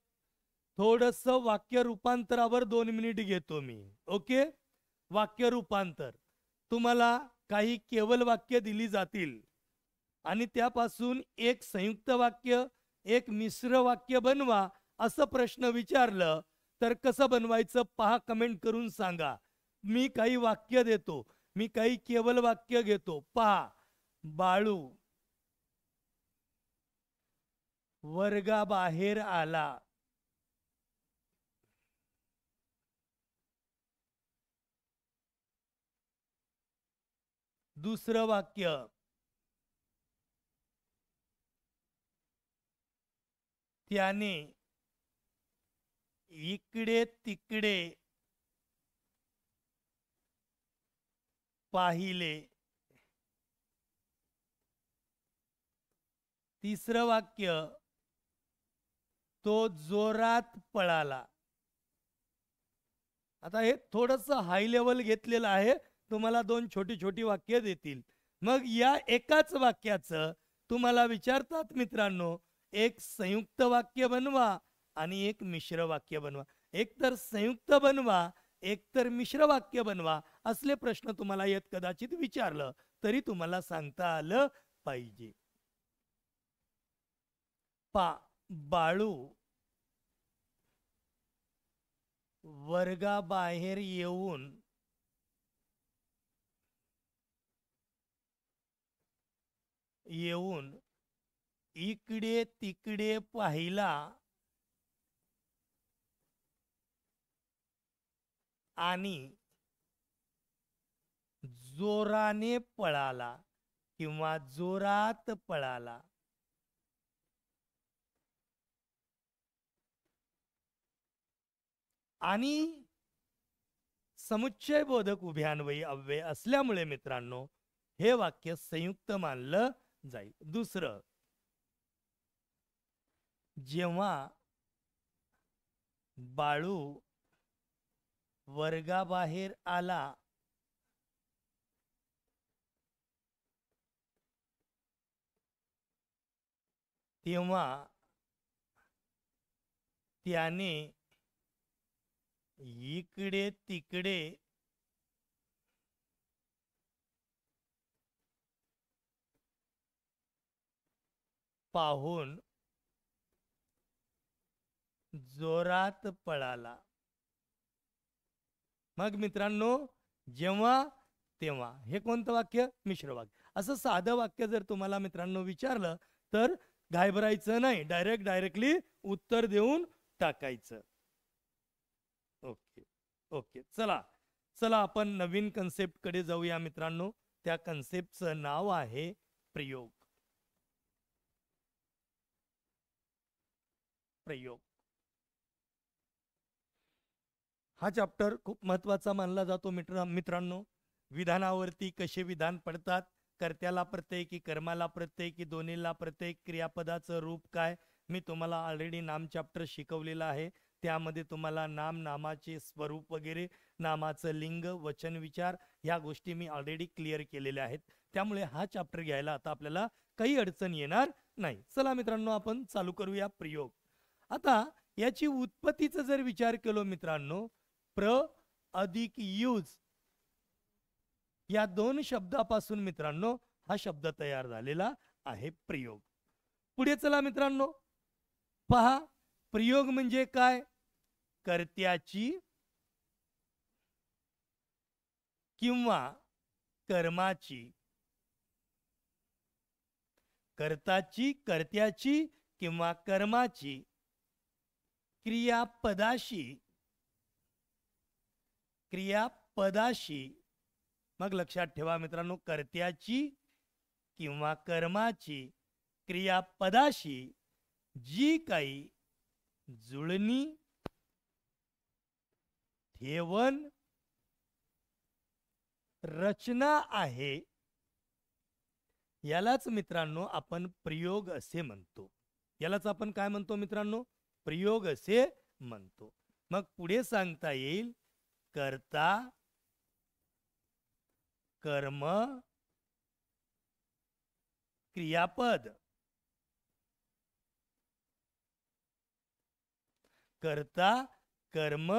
थोडस वाक्य रूपांतरावर 2 मिनिट घेतो मी. ओके, वाक्य रूपांतर. तुम्हाला काही केवल वाक्य दिली जातील आणि त्यापासून एक संयुक्त वाक्य, एक मिश्र वाक्य बनवा असं प्रश्न विचारलं तर कसं बनवायचं पहा, कमेंट करून सांगा. मी काही वाक्य देतो, मी काही केवल वाक्य घेतो. पहा, बाळू वर्गाबाहेर आला. दुसरं वाक्य, त्याने इकडे तिकडे पाहिले. तिसरं वाक्य, तो जोरात पळाला. आता हे थोडस हाय लेवल घेतलेलं आहे, तुम्हाला दोन छोटी छोटी वाक्य देतील. मग या एकाच वाक्याचं तुम्हाला विचारतात मित्रांनो, एक संयुक्त वाक्य बनवा आणि एक मिश्र वाक्य बनवा. एक तर संयुक्त बनवा, एक तर मिश्र वाक्य बनवा. असले प्रश्न तुम्हाला येत कदाचित विचारलं तरी तुम्हाला सांगता आलं पाहिजे. बाळू वर्गाबाहेर येऊन इकडे तिकडे पाहिला आणि जोराने पळाला किंवा जोरात पळाला. आणि समुच्चय बोधक उभयान्वयी अव्यय असल्यामुळे मित्रांनो हे वाक्य संयुक्त मानलं जाईल. दुसरं, जेव्हा बाळू वर्गाबाहेर आला तेव्हा त्याने इकडे तिकडे पाहून जोरात पळाला. मग मित्रांनो, जेव्हा तेव्हा हे कोणतं वाक्य? मिश्र वाक्य. असं साधं वाक्य जर तुम्हाला मित्रांनो विचारलं तर घाबरायचं नाही, डायरेक्टली उत्तर देऊन टाकायचं. ओके ओके, चला चला आपण नवीन कन्सेप्ट कडे जाऊया मित्रांनो. त्या कन्सेप्टचं नाव आहे प्रयोग. प्रयोग हा चॅप्टर खूप महत्वाचा मानला जातो मित्रांनो. विधानावरती कसे विधान पडतात, कर्त्याला प्रत्यय की कर्माला प्रत्यय की दोन्हीला प्रत्यय, क्रियापदाचं रूप काय, मी तुम्हाला ऑलरेडी नाम चॅप्टर शिकवलेलं आहे. त्यामध्ये तुम्हाला नाम, नामाचे स्वरूप वगैरे, नामाचं लिंग, वचन, विचार ह्या गोष्टी मी ऑलरेडी क्लिअर केलेल्या आहेत. त्यामुळे हा चॅप्टर घ्यायला आता आपल्याला काही अडचण येणार नाही. चला मित्रांनो आपण चालू करूया प्रयोग. आता याची उत्पत्तीचा जर विचार केलो मित्रांनो, प्र अधिक यूज या दोन शब्दापासून मित्रांनो हा शब्द तयार झालेला आहे प्रयोग. पुढे चला मित्रांनो, पहा प्रयोग म्हणजे काय? कर्त्याची किंवा कर्माची, कर्ताची, कर्त्याची किंवा कर्माची क्रियापदाशी, मग लक्षात ठेवा मित्रांनो, कर्त्याची किंवा कर्माची क्रियापदाशी जी काही जुळणी, ठेवण, रचना आहे यालाच मित्रांनो आपण प्रयोग असे म्हणतो. यालाच आपण काय म्हणतो मित्रांनो? प्रयोग असे म्हणतो. मग पुढे सांगता येईल कर्ता, कर्म, क्रियापद. कर्ता, कर्म,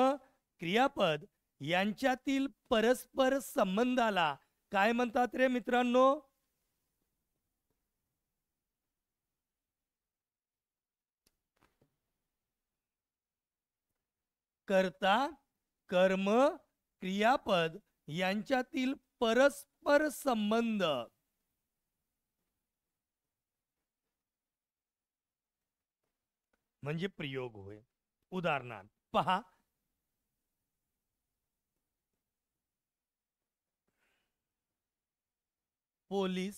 क्रियापद यांच्यातील परस्पर संबंधाला काय म्हणतात रे मित्रांनो? कर्ता, कर्म, क्रियापद यांच्यातील परस्पर संबंध म्हणजे प्रयोग होय. उदाहरणार्थ पहा, पोलीस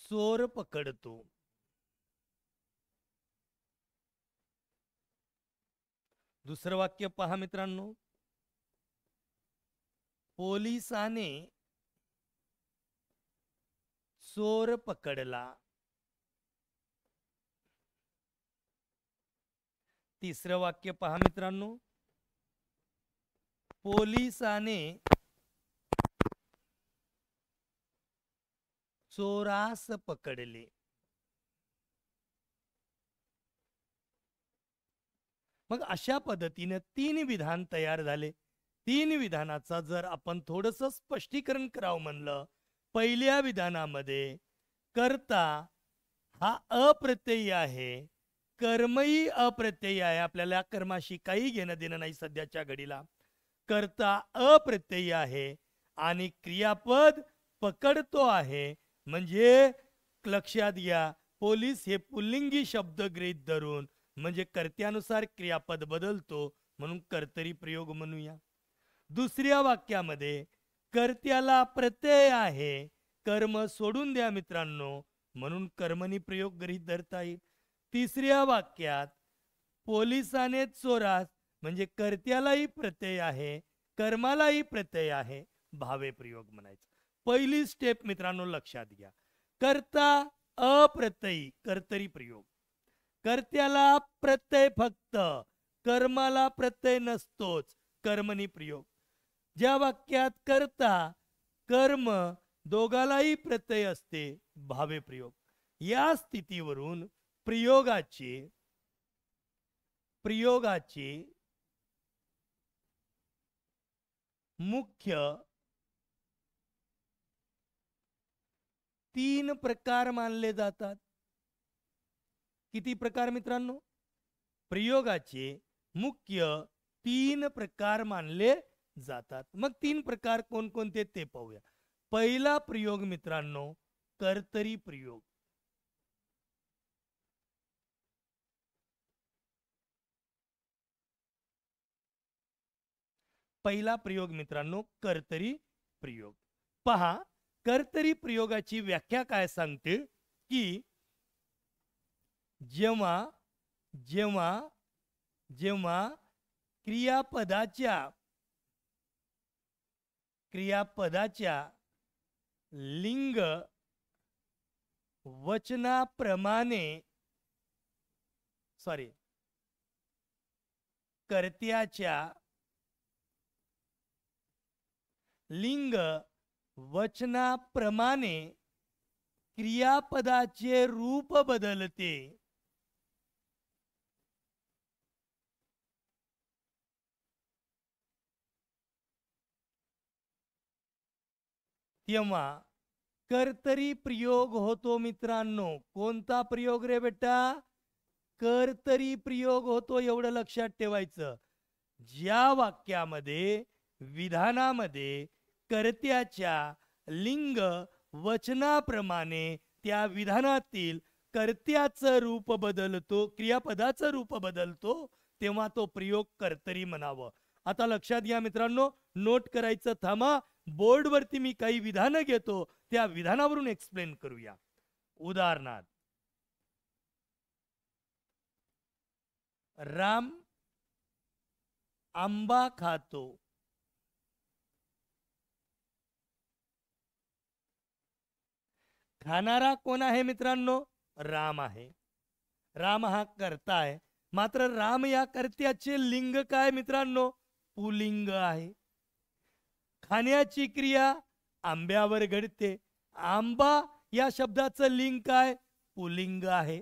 चोर पकडतो. दुसरं वाक्य पहा मित्रांनो, पोलिसाने चोर पकडला. तिसरं वाक्य पहा मित्रांनो, पोलिसाने चोरास पकडले. मग अशा पद्धतीने 3 विधान तयार झाले. 3 विधानाचा जर आपण थोडस स्पष्टीकरण करावं म्हणलं, पहिल्या विधानामध्ये कर्ता हा अप्रत्ययी आहे, कर्मही अप्रत्ययी आहे. आपल्याला कर्माशी काही घेणं देणं नाही सध्याच्या घडीला. कर्ता अप्रत्ययी आहे आणि क्रियापद पकडतो आहे. म्हणजे लक्षात घ्या, पोलीस हे पुल्लिंगी शब्द गृहीत धरून म्हणजे कर्त्यानुसार क्रियापद बदलतो, म्हणून कर्तरी प्रयोग म्हणूया. दुसऱ्या वाक्यामध्ये कर्त्याला प्रत्यय आहे, कर्म सोडून द्या मित्रांनो, म्हणून कर्मणी प्रयोग गृहीत धरता येईल. तिसऱ्या वाक्यात पोलिसाने चोरास म्हणजे कर्त्यालाही प्रत्यय आहे, कर्मालाही प्रत्यय आहे, भावे प्रयोग म्हणायचं. पहिली स्टेप मित्रांनो लक्षात घ्या, कर्ता अप्रत्ययी कर्तरी प्रयोग, कर्त्याला प्रत्यय फक्त, कर्माला प्रत्यय नसतोच, कर्मणी प्रयोग. ज्या वाक्यात कर्ता कर्म दोघालाही प्रत्यय असते, भावे प्रयोग. या स्थितीवरून प्रयोगाचे मुख्य 3 प्रकार मानले जातात. किती प्रकार मित्रांनो? प्रयोगाचे मुख्य 3 प्रकार मानले जातात. मग 3 प्रकार कोणकोणते ते पाहूया. पहिला प्रयोग मित्रांनो कर्तरी प्रयोग. पहिला प्रयोग मित्रांनो कर्तरी प्रयोग. पहा, कर्तरी प्रयोगाची व्याख्या काय सांगते की जेव्हा जेव्हा जेव्हा क्रियापदाच्या लिंग वचनाप्रमाणे कर्त्याच्या लिंग वचनाप्रमाणे क्रियापदाचे रूप बदलते, तेव्हा कर्तरी प्रयोग होतो मित्रांनो. कोणता प्रयोग रे बेटा? कर्तरी प्रयोग होतो, एवढं लक्षात ठेवायचं. ज्या वाक्यामध्ये विधानामध्ये कर्त्याच्या लिंग वचनाप्रमाणे त्या विधानातील कर्त्याचं रूप बदलतो, क्रियापदाचं रूप बदलतो, तेव्हा तो प्रयोग कर्तरी म्हणावं. आता लक्षात घ्या मित्रांनो, नोट करायचं थांबा. बोर्डवरती मी काही विधानं घेतो, त्या विधानावरून एक्सप्लेन करूया. उदाहरणार्थ, राम आंबा खातो. खाणारा कोण आहे मित्रांनो? राम आहे. राम हा कर्ता आहे. मात्र राम या कर्त्याचे लिंग काय मित्रांनो? पुल्लिंग आहे. खाण्याची क्रिया आंब्यावर घडते. आंबा या शब्दाचं लिंग काय? पुल्लिंग आहे.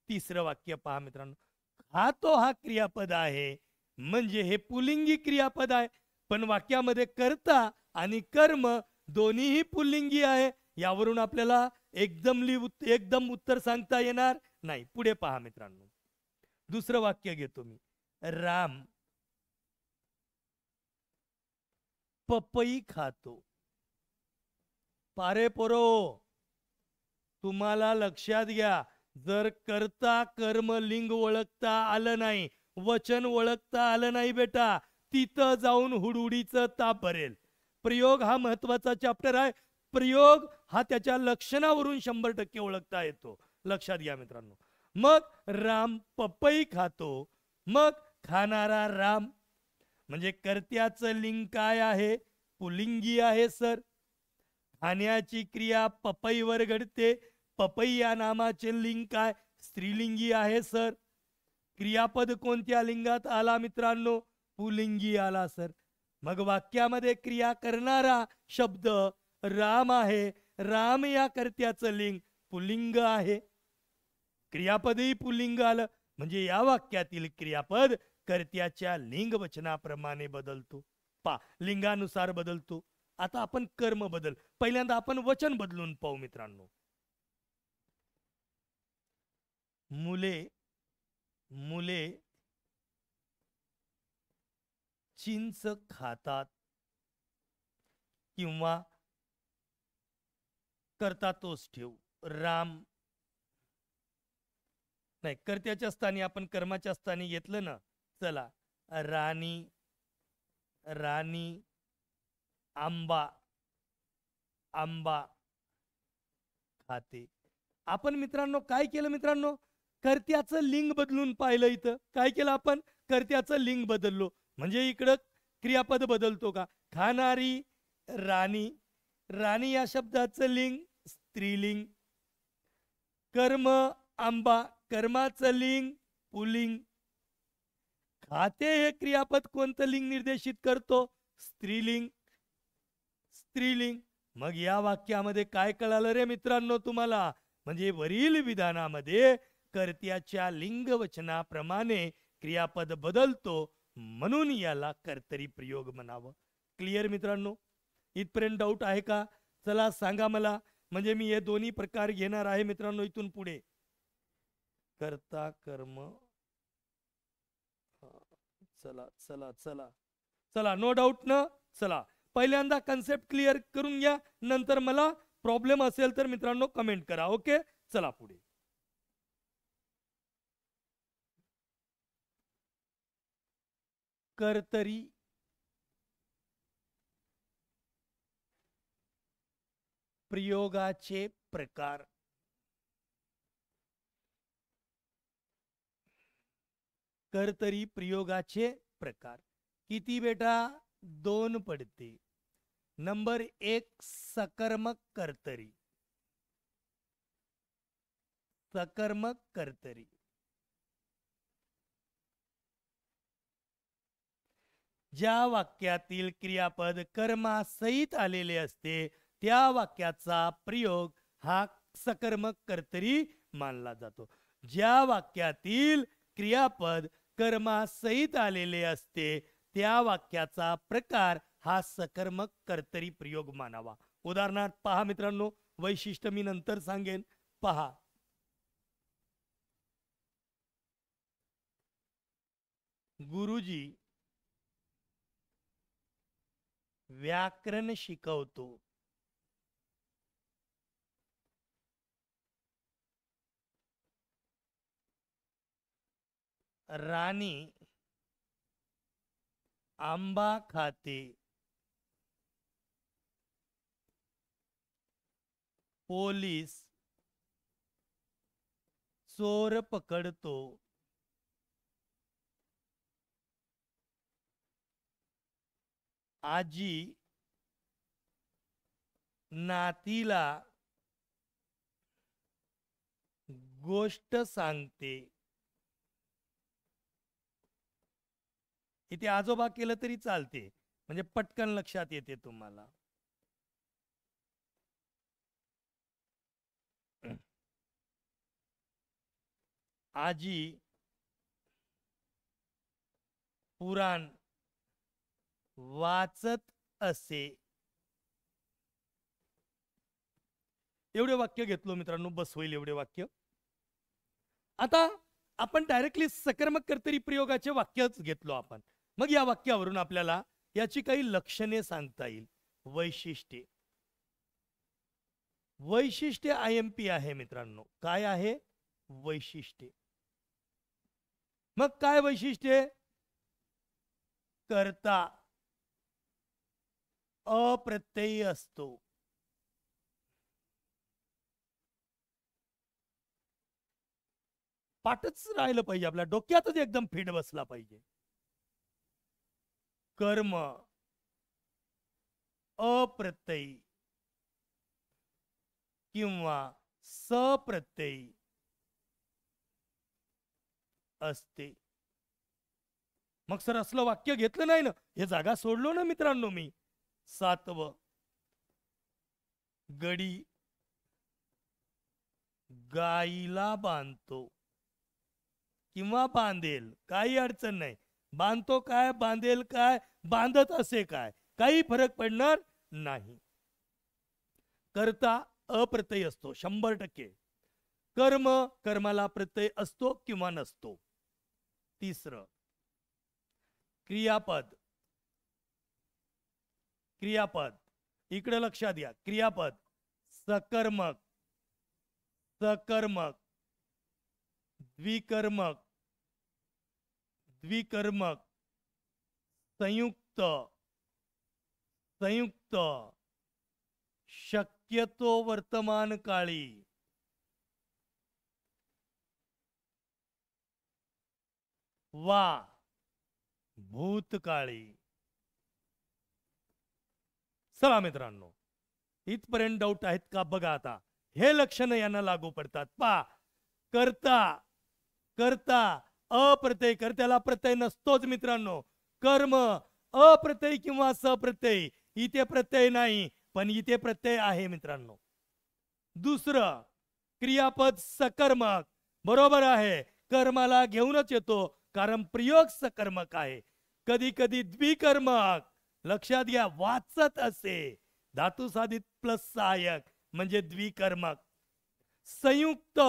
तिसरं वाक्य पहा मित्रांनो, खातो हा क्रियापद आहे, म्हणजे हे पुल्लिंगी क्रियापद आहे, पण वाक्यामध्ये कर्ता आणि कर्म दोन्हीही पुल्लिंगी आहे. यावरून आपल्याला एकदम उत्तर सांगता येणार नाही. पुढे पहा मित्रांनो, दुसरं वाक्य घेतो मी. राम पपई खातो. पारे पोरो, तुम्हाला लक्षात घ्या, जर कर्ता कर्म लिंग ओळखता आलं नाही, वचन ओळखता आलं नाही बेटा, तिथं जाऊन हुडहुडीचं ताप भरेल. प्रयोग हा महत्वाचा चॅप्टर आहे. प्रयोग हा त्याच्या लक्षणावरून 100% ओळखता येतो. लक्षात घ्या मित्रांनो. मग राम पपई खातो. मग खाणारा राम म्हणजे कर्त्याचं लिंग काय आहे? पुल्लिंगी आहे सर. खाण्याची क्रिया पपईवर घडते. पपई या नामाचे लिंग काय? स्त्रीलिंगी आहे सर. क्रियापद कोणत्या लिंगात आला मित्रांनो? पुल्लिंगी आला सर. मग वाक्यामध्ये क्रिया करणारा शब्द राम आहे. राम या कर्त्याचं लिंग पुल्लिंग आहे. क्रियापदही पुल्लिंग आलं म्हणजे या वाक्यातील क्रियापद कर्त्याच्या लिंग वचनाप्रमाणे बदलतो. लिंगानुसार बदलतो. आता आपण कर्म बदल, पहिल्यांदा आपण वचन बदलून पाहू मित्रांनो. मुले मुले चिंच खातात किंवा करता तोच ठेवू. राम नाही, कर्त्याच्या स्थानी आपण कर्माच्या स्थानी घेतलं ना. चला, राणी राणी आंबा आंबा खाते. आपण मित्रांनो काय केलं मित्रांनो? कर्त्याचं लिंग बदलून पाहिलं. इथं काय केलं आपण? कर्त्याचं लिंग बदललो म्हणजे इकडं क्रियापद बदलतो का? खाणारी राणी. राणी या शब्दाचं लिंग स्त्रीलिंग. कर्म आंबा, कर्माचं लिंग पुल्लिंग. खाते हे क्रियापद कोणतं लिंग निर्देशित करतो? स्त्रीलिंग. स्त्रीलिंग. मग या वाक्यामध्ये काय कळालं रे मित्रांनो तुम्हाला? म्हणजे वरील विधानामध्ये कर्त्याच्या लिंग वचनाप्रमाणे क्रियापद बदलतो म्हणून याला कर्तरी प्रयोग म्हणावं. क्लिअर मित्रांनो? इथपर्यंत डाऊट आहे का? चला सांगा मला. म्हणजे मी हे दोन्ही प्रकार घेणार आहे मित्रांनो इथून पुढे. कर्ता कर्म. चला चला चला चला, नो डाऊट ना. चला पहिल्यांदा कन्सेप्ट क्लिअर करून घ्या, नंतर मला प्रॉब्लेम असेल तर मित्रांनो कमेंट करा. ओके, चला पुढे. कर्तरी प्रयोगाचे प्रकार. कर्तरी प्रयोगाचे प्रकार किती बेटा? 2 पडते. नंबर 1 सकर्मक कर्तरी. सकर्मक कर्तरी ज्या वाक्यातील क्रियापद कर्मासहित आलेले असते त्या वाक्याचा प्रयोग हा सकर्मक कर्तरी मानला जातो. ज्या वाक्यातील क्रियापद कर्मासहित आलेले असते त्या वाक्याचा प्रकार हा सकर्मक कर्तरी प्रयोग मानावा. उदाहरणार्थ पहा मित्रांनो, वैशिष्ट्य मी नंतर सांगेन. पहा, गुरुजी व्याकरण शिकवतो. राणी आंबा खाते. पोलीस चोर पकडतो. आजी नातीला गोष्ट सांगते. इथे आजोबा केलं तरी चालते, म्हणजे पटकन लक्षात येते तुम्हाला. आजी पुराण वाचत असे. एवढे वाक्य घेतलो मित्रांनो, बस होईल एवढे वाक्य. आता आपण डायरेक्टली सकर्मक कर्तरी प्रयोगाचे वाक्यच घेतलो आपण. मग या वाक्यावरून आपल्याला याची काही लक्षणे सांगता येईल. वैशिष्ट्ये. वैशिष्ट्य IMP आहे मित्रांनो. काय आहे? वैशिष्ट्ये. मग काय वैशिष्ट्ये? कर्ता अप्रत्ययी असतो. पाठच राहिलं पाहिजे, आपल्या डोक्यातच एकदम फिट बसला पाहिजे. कर्म अप्रत्ययी किंवा सप्रत्ययी असते. मग सर असलं वाक्य घेतलं नाही ना, हे जागा सोडलो ना मित्रांनो मी. 7व, गडी गाईला बांधतो किंवा बांधेल, काही अडचण नाही. बांधतो काय, बांधेल काय, बांधत असे काय, काही फरक पडणार नाही. कर्ता अप्रत्यय असतो 100%. कर्म, कर्माला प्रत्यय असतो किंवा नसतो. तिसरं, क्रियापद. क्रियापद इकडे लक्षात घ्या. क्रियापद सकर्मक, सकर्मक, द्विकर्मक, द्विकर्मक, संयुक्त, संयुक्त, शक्यतो वर्तमान काळी, वा भूतकाळी. चला मित्रांनो, इथपर्यंत डाऊट आहेत का बघा. आता हे लक्षणं यांना लागू पडतात. पा कर्ता, कर्ता अप्रत्यय, कर्त्याला प्रत्यय नसतोच मित्रांनो. कर्म अप्रत्यय किंवा सप्रत्यय, इथे प्रत्यय नाही पण इथे प्रत्यय आहे मित्रांनो. दुसरं, क्रियापद सकर्मक, बरोबर आहे, कर्माला घेऊनच येतो कारण प्रयोग सकर्मक आहे. कधी कधी द्विकर्मक, लक्षात घ्या, वाचत असे, धातू साधित प्लस सहाय्यक म्हणजे द्विकर्मक. संयुक्त,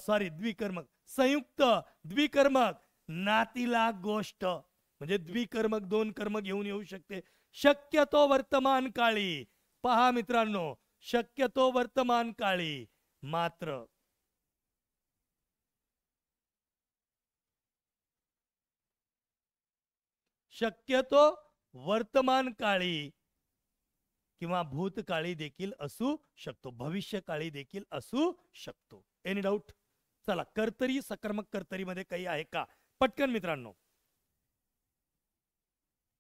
सॉरी द्विकर्मक, संयुक्त, द्विकर्मक, नातीला गोष्ट म्हणजे द्विकर्मक, दोन कर्म घेऊन येऊ शकते. शक्यतो वर्तमान काळी, पहा मित्रांनो, शक्यतो वर्तमान काळी, मात्र शक्यतो वर्तमान काळी किंवा भूतकाळी देखील असू शकतो, भविष्यकाळी देखील असू शकतो. Any doubt? चला, कर्तरी, सकर्मक कर्तरी मध्ये काही आहे का पटकन मित्रांनो?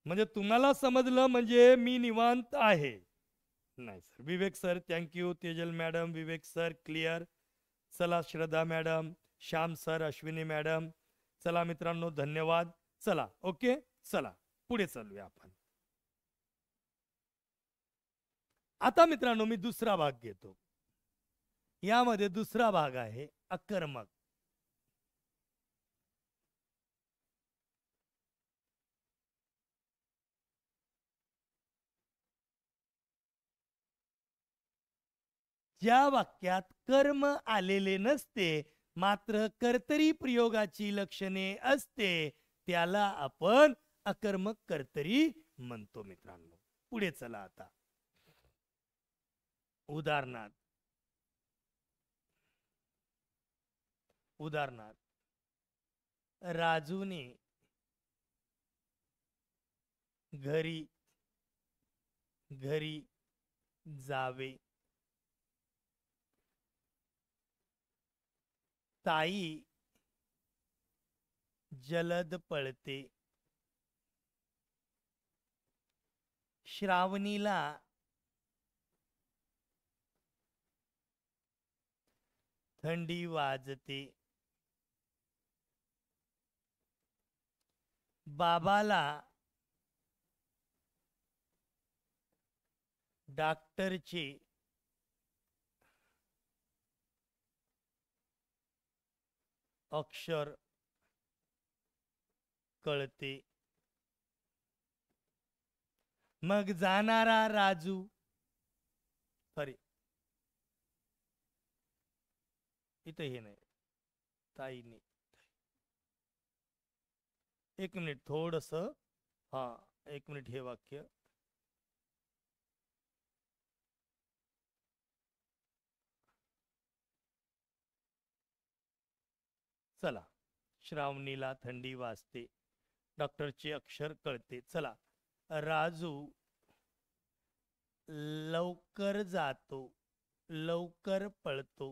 म्हणजे तुम्हाला समजलं म्हणजे मी निवांत आहे. नाही sir. Vivek sir thank you, Tejal madam, Vivek sir clear. चला, Shraddha madam, Shyam sir, Ashwini madam, चला मित्रांनो धन्यवाद. चला ओके, चला पुढे चालूया आपण. आता मित्रांनो मी दुसरा भाग घेतो. यामध्ये दुसरा भाग आहे अकर्मक. ज्या वाक्यात कर्म आलेले नसते मात्र कर्तरी प्रयोगाची लक्षणे असते त्याला आपण अकर्मक कर्तरी म्हणतो मित्रांनो. पुढे चला आता. उदाहरणार्थ, उदाहरणार्थ, राजूने घरी घरी जावे. ताई जलद पळते. श्रावणीला थंडी वाजते. बाबाला डॉक्टरचे अक्षर कळते. मग जाणारा राजू, सॉरी इथे हे नाही, ताईने, एक मिनिट थोडस, हा एक मिनिट, हे वाक्य चला. श्रावणीला थंडी वाजते, डॉक्टरचे अक्षर कळते. चला, राजू लवकर जातो, लवकर पळतो.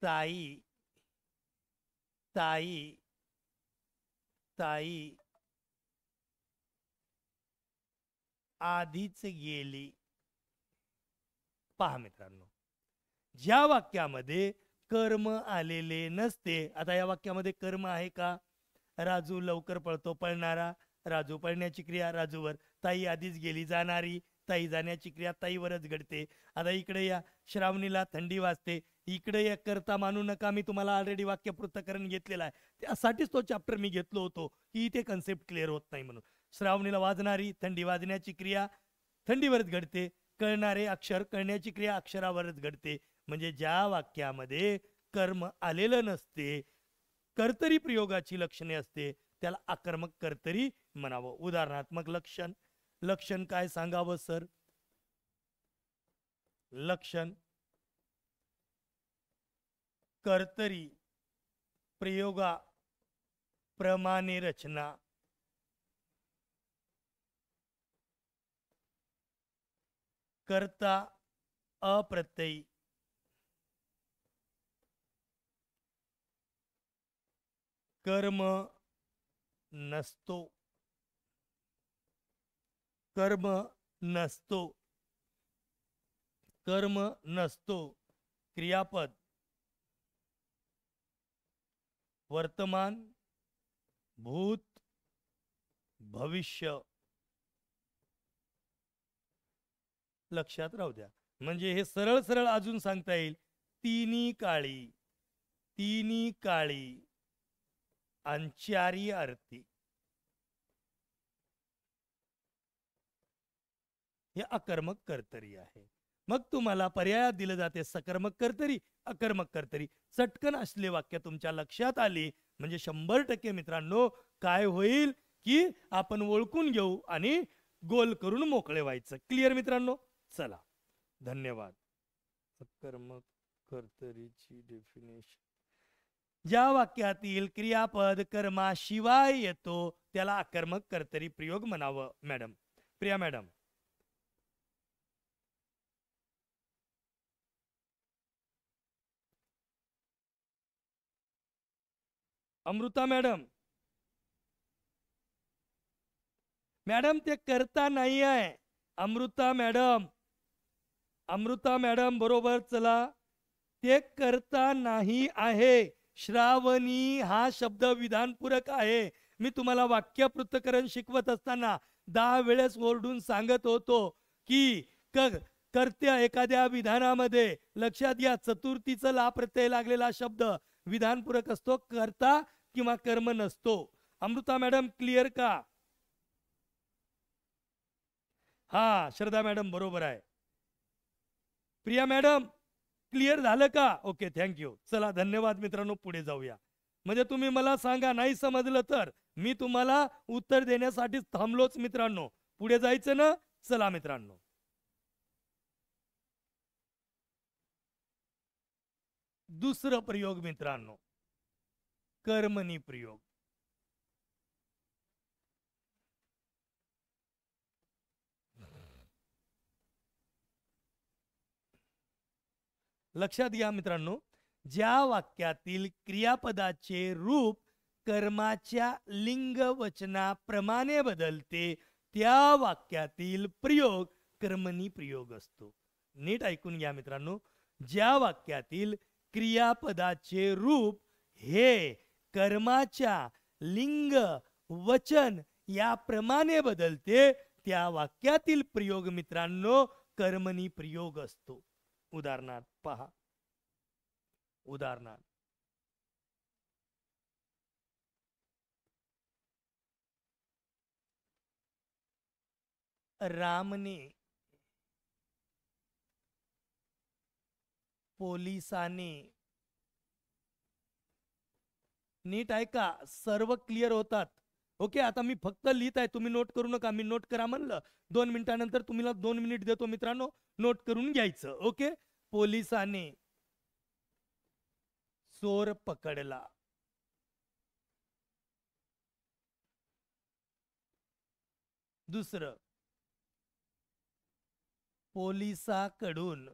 ताई ताई ताई आधीच गेली. पहा मित्रांनो, ज्या वाक्यामध्ये कर्म आलेले नसते, आता या वाक्यामध्ये कर्म आहे का? राजू लवकर पळतो, पळणारा. राजू पळण्याची क्रिया राजूवर. ताई आधीच गेली, जाणारी. ताई जाण्याची क्रिया ताईवरच घडते. आता इकडे या, श्रावणीला थंडी वाजते. इकडे या, करता मानू नका. मी तुम्हाला ऑलरेडी वाक्य पृथक्करण घेतलेला आहे, त्यासाठीच तो चॅप्टर मी घेतलो होतो की इथे कन्सेप्ट क्लिअर होत नाही म्हणून. श्रावणीला वाजणारी, थंडी वाजण्याची क्रिया थंडीवरच घडते. कळणारे अक्षर, कळण्याची क्रिया अक्षरावरच घडते. म्हणजे ज्या वाक्यामध्ये कर्म आलेलं नसते, कर्तरी प्रयोगाची लक्षणे असते, त्याला आकर्मक कर्तरी म्हणावं. उदाहरणात्मक लक्षण. लक्षण काय सांगावं सर? लक्षण कर्तरी प्रयोगा प्रमाणे रचना. कर्ता अप्रत्ययी. कर्म नसतो. कर्म नसतो. कर्म नसतो. क्रियापद वर्तमान, भूत, भविष्य. लक्षात राहू द्या. म्हणजे हे सरळ सरळ अजून सांगता येईल. तिन्ही काळी, तिन्ही काळी, अंचारी अर्थी. हे अकर्मक कर्तरी आहे. मग तुम्हाला पर्यायात दिलं जाते सकर्मक कर्तरी, अकर्मक कर्तरी. चटकन असले वाक्य तुमच्या लक्षात आली म्हणजे 100% मित्रांनो काय होईल की आपण ओळखून घेऊ आणि गोल करून मोकळे व्हायचं. क्लिअर मित्रांनो? चला, धन्यवाद. अकर्मक कर्तरीची डेफिनेशन. ज्या वाक्यातील क्रियापद कर्माशिवाय येतो त्याला अकर्मक कर्तरी प्रयोग म्हणावं. Madam, Priya madam. Amruta madam. Madam ते करता नाही आहे. अमृता मॅडम, अमृता मॅडम बरोबर. चला, ते करता नाही आहे. श्रावणी हा शब्द विधानपूरक आहे. मी तुम्हाला वाक्य पृथक्करण शिकवत असताना 10 वेळेस ओरडून सांगत होतो की कर्त्या एखाद्या विधानामध्ये लक्षात घ्या, चतुर्थीचं ला प्रत्यय लागलेला शब्द विधानपूरक असतो, कर्ता किंवा कर्म नसतो. अमृता मॅडम क्लिअर का? हा, श्रद्धा मॅडम बरोबर आहे. प्रिया मॅडम क्लिअर झालं का? Okay, thank you. चला, धन्यवाद मित्रांनो. पुढे जाऊया. म्हणजे तुम्ही मला सांगा, नाही समजलं तर मी तुम्हाला उत्तर देण्यासाठी थांबलोच मित्रांनो. पुढे जायचं ना? चला मित्रांनो, दुसरं प्रयोग मित्रांनो, कर्मणी प्रयोग. लक्षात घ्या मित्रांनो, ज्या वाक्यातील क्रियापदाचे रूप कर्माच्या लिंग वचनाप्रमाणे बदलते त्या वाक्यातील प्रयोग कर्मणी प्रयोग असतो. नीट ऐकून घ्या मित्रांनो, ज्या वाक्यातील क्रियापदाचे रूप हे कर्माच्या लिंग वचन याप्रमाणे बदलते त्या वाक्यातील प्रयोग मित्रांनो कर्मणी प्रयोग असतो. उदाहरणार्थ पहा. उदाहरणार्थ, रामने पोलिसाने. नीट ऐका, सर्व क्लिअर होतात. ओके, आता मी फक्त लिहित आहे, तुम्ही नोट करू नका. मी नोट करा म्हणलं 2 मिनिटानंतर तुम्हाला 2 मिनिट देतो मित्रांनो, नोट करून घ्यायचं. ओके. पोलिसाने चोर पकडला. दुसरं, पोलिसाकडून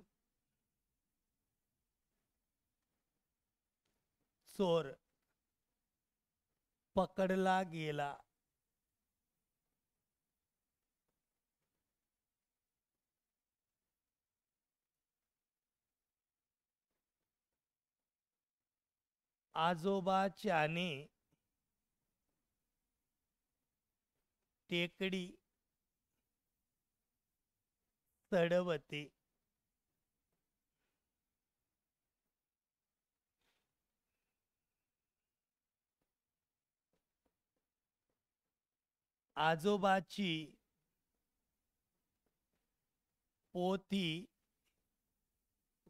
चोर पकडला गेला. आजोबाच्याने टेकडी चढवते. आजोबाची पोथी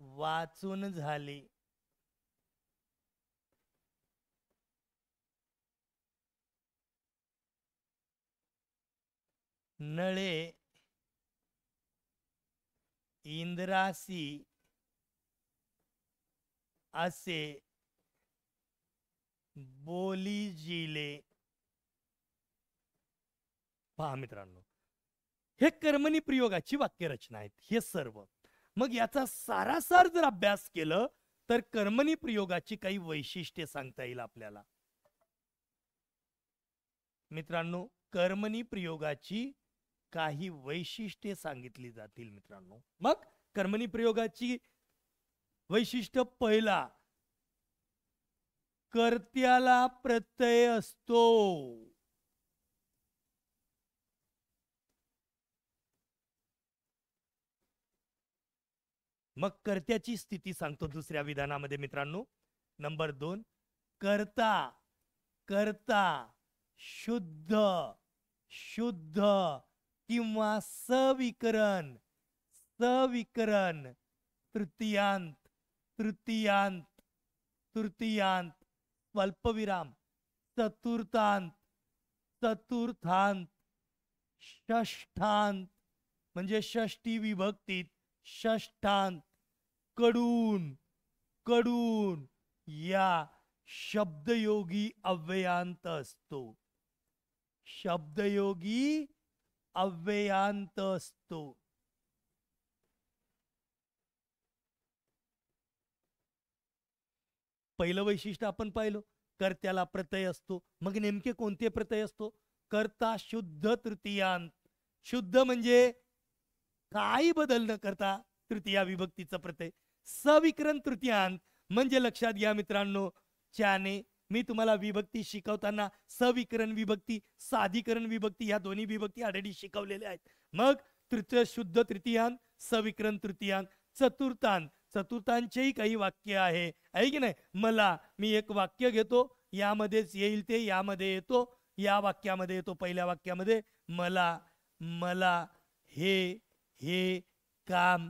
वाचून झाली. नळे इंद्रासी असे बोलीजिले. पहा मित्रांनो, हे कर्मणी प्रयोगाची वाक्यरचना आहेत हे सर्व. मग याचा सारासार जर अभ्यास केलं तर कर्मणी प्रयोगाची काही वैशिष्ट्ये सांगता येईल आपल्याला. मित्रांनो, कर्मणी प्रयोगाची काही वैशिष्ट्ये सांगितली जातील मित्रांनो. मग कर्मणी प्रयोगाची वैशिष्ट्य पहिला, कर्त्याला प्रत्यय असतो. मग कर्त्याची स्थिती सांगतो दुसऱ्या विधानामध्ये मित्रांनो. नंबर 2, कर्ता कर्ता शुद्ध शुद्ध किंवा सविकरण सविकरण, तृतीयांत तृतीयांत तृतीयांत, स्वल्पविराम, चतुर्थांत चतुर्थांत, षष्ठांत म्हणजे षष्टी विभक्तीत षष्ठांत, कडून कडून या शब्दयोगी अव्ययांत असतो. शब्दयोगी अव्ययांत असतो. पहिलं वैशिष्ट्य आपण पाहिलं, कर्त्याला प्रत्यय असतो. मग नेमके कोणते प्रत्यय असतो? कर्ता शुद्ध तृतीयांत. शुद्ध म्हणजे काही बदल न करता तृतीया विभक्तीचा प्रत्यय. सविकरण तृतीयांत म्हणजे लक्षात घ्या मित्रांनो, च्याने मी तुम्हाला विभक्ती शिकवताना सविकरण विभक्ती साधीकरण विभक्ती या दोन्ही विभक्ती ऑलरेडी शिकवलेल्या आहेत. मग तृतीय शुद्ध तृतीयांत, सविकरण तृतीयांत, चतुर्थांत. चतुर्थांचेही काही वाक्य आहे की नाही. मला मी एक वाक्य घेतो, यामध्येच येईल ते यामध्ये येतो, या वाक्यामध्ये येतो. पहिल्या वाक्यामध्ये मला मला हे हे काम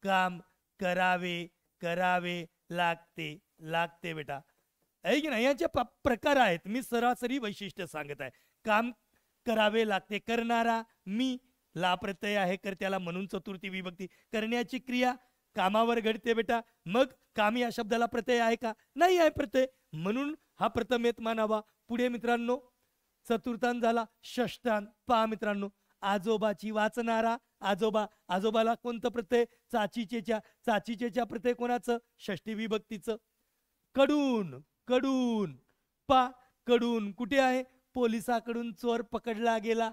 काम करावे करावे लागते लागते बेटा, आहे की नाही. यांचे प्रकार आहेत. मी सरासरी वैशिष्ट्य सांगत आहे. काम करावे लागते, करणारा मी, ला प्रत्यय आहे कर्त्याला म्हणून चतुर्थी विभक्ती. करण्याची क्रिया कामावर घडते बेटा. मग काम या शब्दाला प्रत्यय आहे का? नाही आहे प्रत्यय, म्हणून हा प्रथमेत मानावा. पुढे मित्रांनो चतुर्थांत झाला. षष्ठांत पहा मित्रांनो, आजोबाची वाचणारा आजोबा. आजोबाला कोणतं प्रत्यय? चाचीचेच्या. चाचीचेच्या प्रत्यय कोणाचं? षष्टी विभक्तीचं. कडून कडून पा कडून कुठे आहे? पोलिसाकडून चोर पकडला गेला,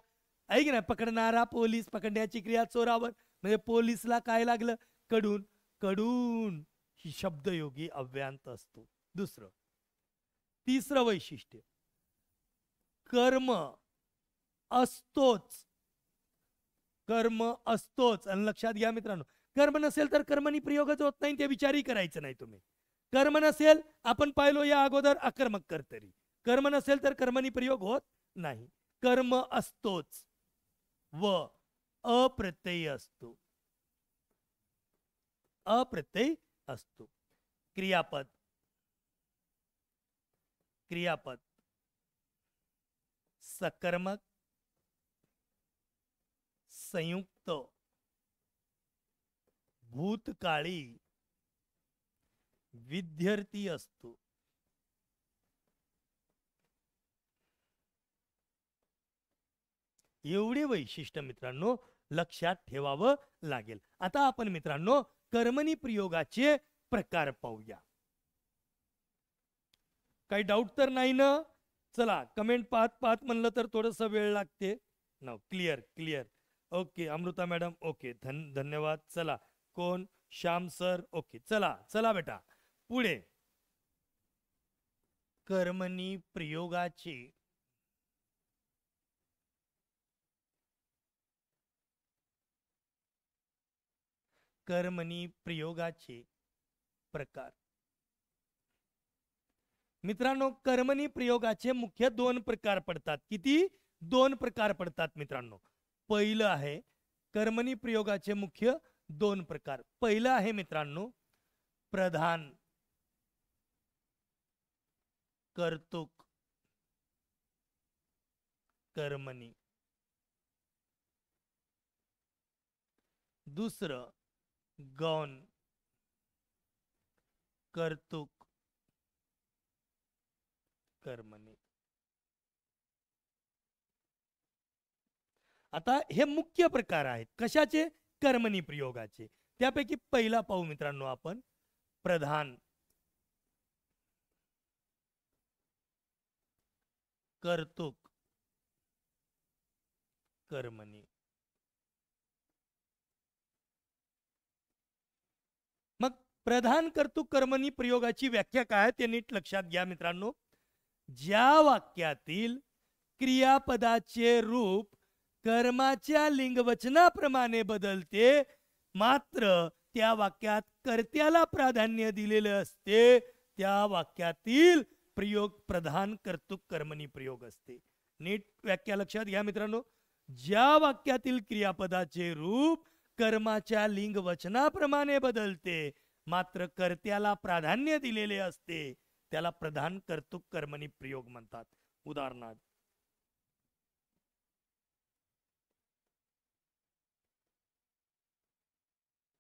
आहे की नाही. पकडणारा पोलीस, पकडण्याची क्रिया चोरावर, म्हणजे पोलिसला काय लागलं? कडून. कडून ही शब्दयोगी अव्ययांत असतो. दुसरं. तिसरं वैशिष्ट्य, कर्म असतोच. कर्म असतोच. आणि लक्षात घ्या मित्रांनो, कर्म नसेल तर कर्मणी प्रयोगच होत नाही, ते विचारही करायचं नाही तुम्ही. कर्म नसेल, आपण पाहिलो या अगोदर अकर्मक कर्तरी. कर्म नसेल तर कर्मणी प्रयोग होत नाही. कर्म असतोच व अप्रत्यय असतो. अप्रत्यय असतो. क्रियापद क्रियापद सकर्मक, संयुक्त, भूतकाळी, विद्यार्थी असतो. एवढे वैशिष्ट्य मित्रांनो लक्षात ठेवावं लागेल. आता आपण मित्रांनो कर्मणी प्रयोगाचे प्रकार पाहूया. काही डाऊट तर नाही ना? चला, कमेंट पाहत पाहत म्हणलं तर थोडस वेळ लागते ना. Clear clear. Okay Amruta madam, okay धन्यवाद. चला, कोण? Shyam sir, okay. चला चला बेटा पुढे. कर्मणी प्रयोगाचे कर्मणी प्रयोगाचे प्रकार. मित्रांनो, कर्मणी प्रयोगाचे मुख्य 2 प्रकार पडतात. किती? 2 प्रकार पडतात मित्रांनो. पहिलं आहे कर्मणी प्रयोगाचे मुख्य 2 प्रकार. पहिलं आहे मित्रांनो प्रधान कर्तुक कर्मणी. दुसरं गौण कर्तुक कर्मणी. आता हे मुख्य प्रकार आहेत कशाचे? कर्मणी प्रयोगाचे. त्यापैकी पहिला पाहू मित्रांनो आपण प्रधान कर्तुक कर्मणी. मग प्रधान कर्तुक कर्मणी प्रयोगाची व्याख्या काय ते नीट लक्षात घ्या मित्रांनो. ज्या वाक्यातील क्रियापदाचे रूप कर्माच्या लिंगवचनाप्रमाणे बदलते मात्र त्या वाक्यात कर्त्याला प्राधान्य दिलेले असते त्या वाक्यातील प्रयोग प्रधान कर्तुक कर्मणी प्रयोग असते. नीट व्याख्या लक्षात घ्या मित्रांनो. ज्या वाक्यातील क्रियापदाचे रूप कर्माच्या लिंग वचनाप्रमाणे बदलते मात्र कर्त्याला प्राधान्य दिलेले असते त्याला प्रधान कर्तुक कर्मणी प्रयोग म्हणतात. उदाहरणार्थ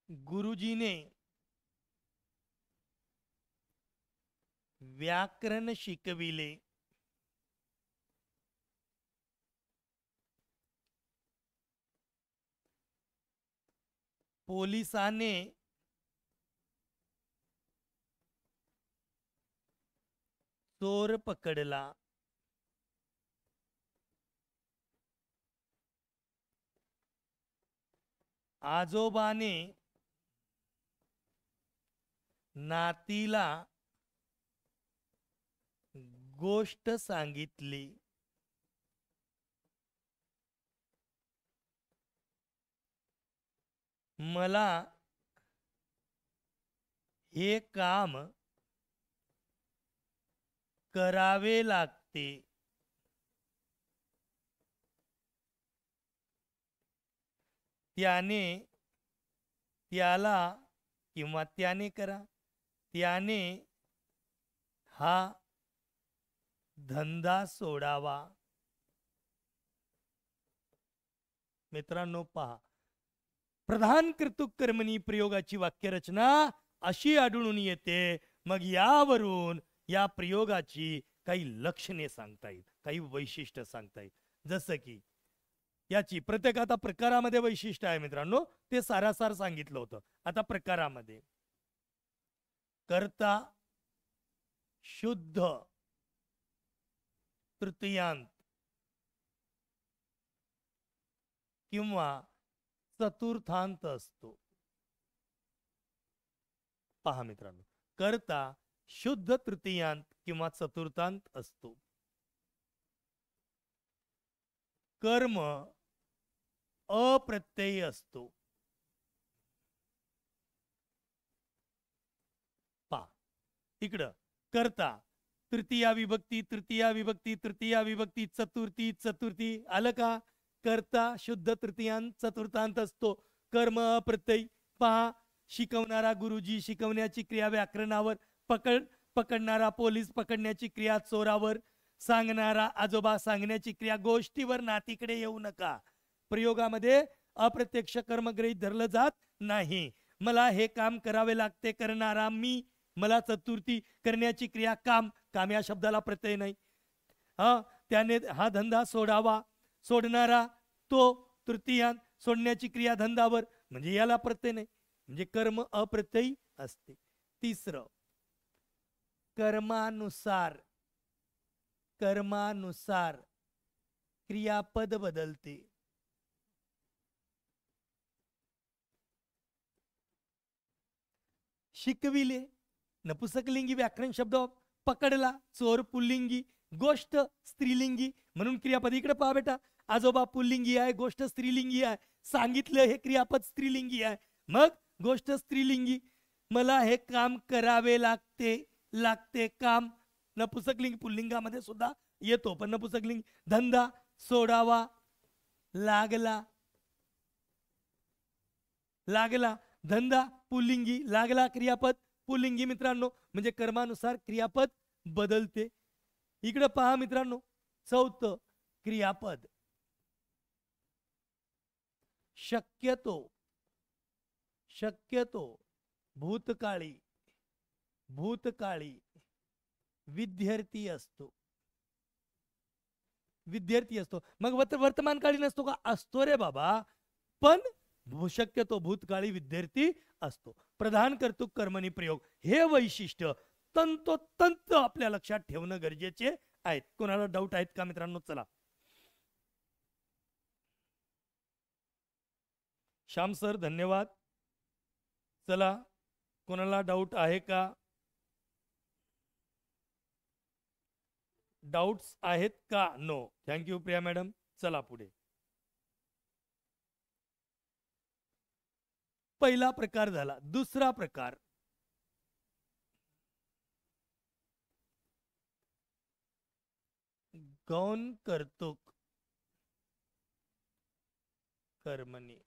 गुरुजीने व्याकरण शिकविले. पोलिसाने चोर पकडला. आजोबाने नातीला गोष्ट सांगितली. मला हे काम करावे लागते. त्याने त्याला किंवा त्याने करा. त्याने हा धंदा सोडावा. मित्रांनो पहा प्रधान कर्तुक कर्मणी प्रयोगाची वाक्यरचना अशी आढळून येते. मग यावरून या प्रयोगाची काही लक्षणे सांगता येईल काही वैशिष्ट्य सांगता येईल. जसं की याची प्रत्येक आता प्रकारामध्ये वैशिष्ट्य आहे मित्रांनो ते सारासार सांगितलं होतं. आता प्रकारामध्ये कर्ता शुद्ध तृतीयांत किंवा चतुर्थांत असतो. पहा मित्रांनो कर्ता शुद्ध तृतीयांत किंवा चतुर्थांत असतो. कर्म अप्रत्ययी असतो. पहा इकडं कर्ता तृतीया विभक्ती तृतीया विभक्ती तृतीया विभक्ती चतुर्थी चतुर्थी आलं का? कर्ता शुद्ध तृतीयांत चतुर्थांत असतो. कर्म अप्रत्ययी. पहा शिकवणारा गुरुजी शिकवण्याची क्रिया व्याकरणावर. पकडणारा पोलीस पकडण्याची क्रिया चोरावर. सांगणारा आजोबा सांगण्याची क्रिया गोष्टीवर. नातीकडे येऊ नका. प्रयोगामध्ये अप्रत्यक्ष कर्म गृहीत धरलं जात नाही. मला हे काम करावे लागते करणारा मी. मला चतुर्थी करण्याची क्रिया काम. काम या शब्दाला प्रत्यय नाही. त्याने हा धंदा सोडावा. सोडणारा तो तृतीयांत. सोडण्याची क्रिया धंदावर म्हणजे याला प्रत्यय नाही म्हणजे कर्म अप्रत्ययी असते. तिसरं कर्मानुसार. कर्मानुसार क्रियापद बदलते. शिकविले नपुसकलिंगी व्याकरण शब्द पकडला चोर पुल्लिंगी, गोष्ट स्त्रीलिंगी म्हणून क्रियापद. इकडे पहा बेटा, आजोबा पुल्लिंगी आहे, गोष्ट स्त्रीलिंगी आहे, सांगितलं हे क्रियापद स्त्रीलिंगी आहे, मग गोष्ट स्त्रीलिंगी. मला हे काम करावे लागते काम नपुसकलिंग पुल्लिंगामध्ये सुद्धा येतो, पण नपुसकलिंग. धंदा सोडावा लागला, धंदा पुल्लिंगी, लागला क्रियापद पुल्लिंगी मित्रांनो, म्हणजे कर्मानुसार क्रियापद बदलते. इकडे पहा मित्रांनो, चौथं क्रियापद शक्यतो भूतकाळी विद्यार्थी असतो. मग वर्तमानकाळी नसतो का? असतो रे बाबा, पण शक्यतो भूतकाळी विद्यार्थी असतो. प्रधान कर्तृक कर्मणी प्रयोग हे वैशिष्ट्य तंतोतंत आपल्या लक्षात ठेवणं गरजेचे आहेत. कोणाला डाऊट आहेत का मित्रांनो? चला, श्याम सर धन्यवाद. चला, कोणाला डाऊट आहे का? डाऊट्स आहेत का? नो. Thank you Priya madam. चला पुढे. पहिला प्रकार झाला. दुसरा प्रकार गौण कर्तृक कर्मणी.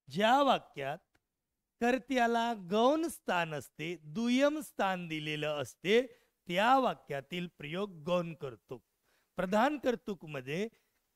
ज्या वाक्यात कर्त्याला गौण स्थान असते, दुय्यम स्थान दिलेलं असते, त्या वाक्यातील प्रयोग गौण कर्तृक. प्रधान कर्तृक मध्ये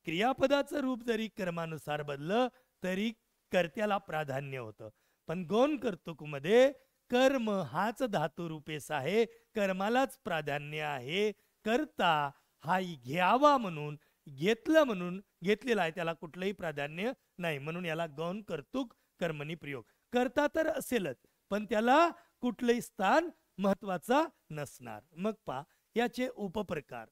क्रियापदाचं रूप जरी कर्मानुसार बदललं तरी कर्त्याला प्राधान्य होतं, पण गौण कर्तृक मध्ये कर्म हाच धातू रूपेस आहे, कर्मालाच प्राधान्य आहे. कर्ता हा घ्यावा म्हणून, घेतलं म्हणून घेतलेला आहे, त्याला कुठलंही प्राधान्य नाही, म्हणून याला गौण कर्तृक कर्मणी प्रयोग. कर्ता तर असेलच, पण त्याला कुठलंही स्थान महत्वाचा नसणार. मग पहा याचे उपप्रकार.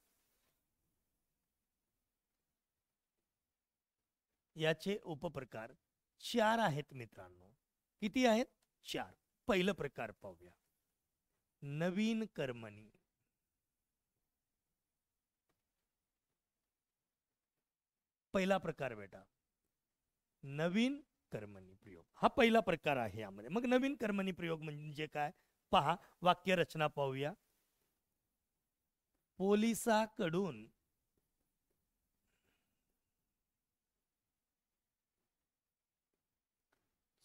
चार आहेत मित्रांनो. किती आहेत? 4. पहिलं प्रकार पाहूया, नवीन कर्मणी. पहिला प्रकार बेटा नवीन कर्मणी प्रयोग, हा पहिला प्रकार आहे यामध्ये. मग नवीन कर्मणी प्रयोग म्हणजे काय? पहा, वाक्य रचना पाहूया. पोलिसाकडून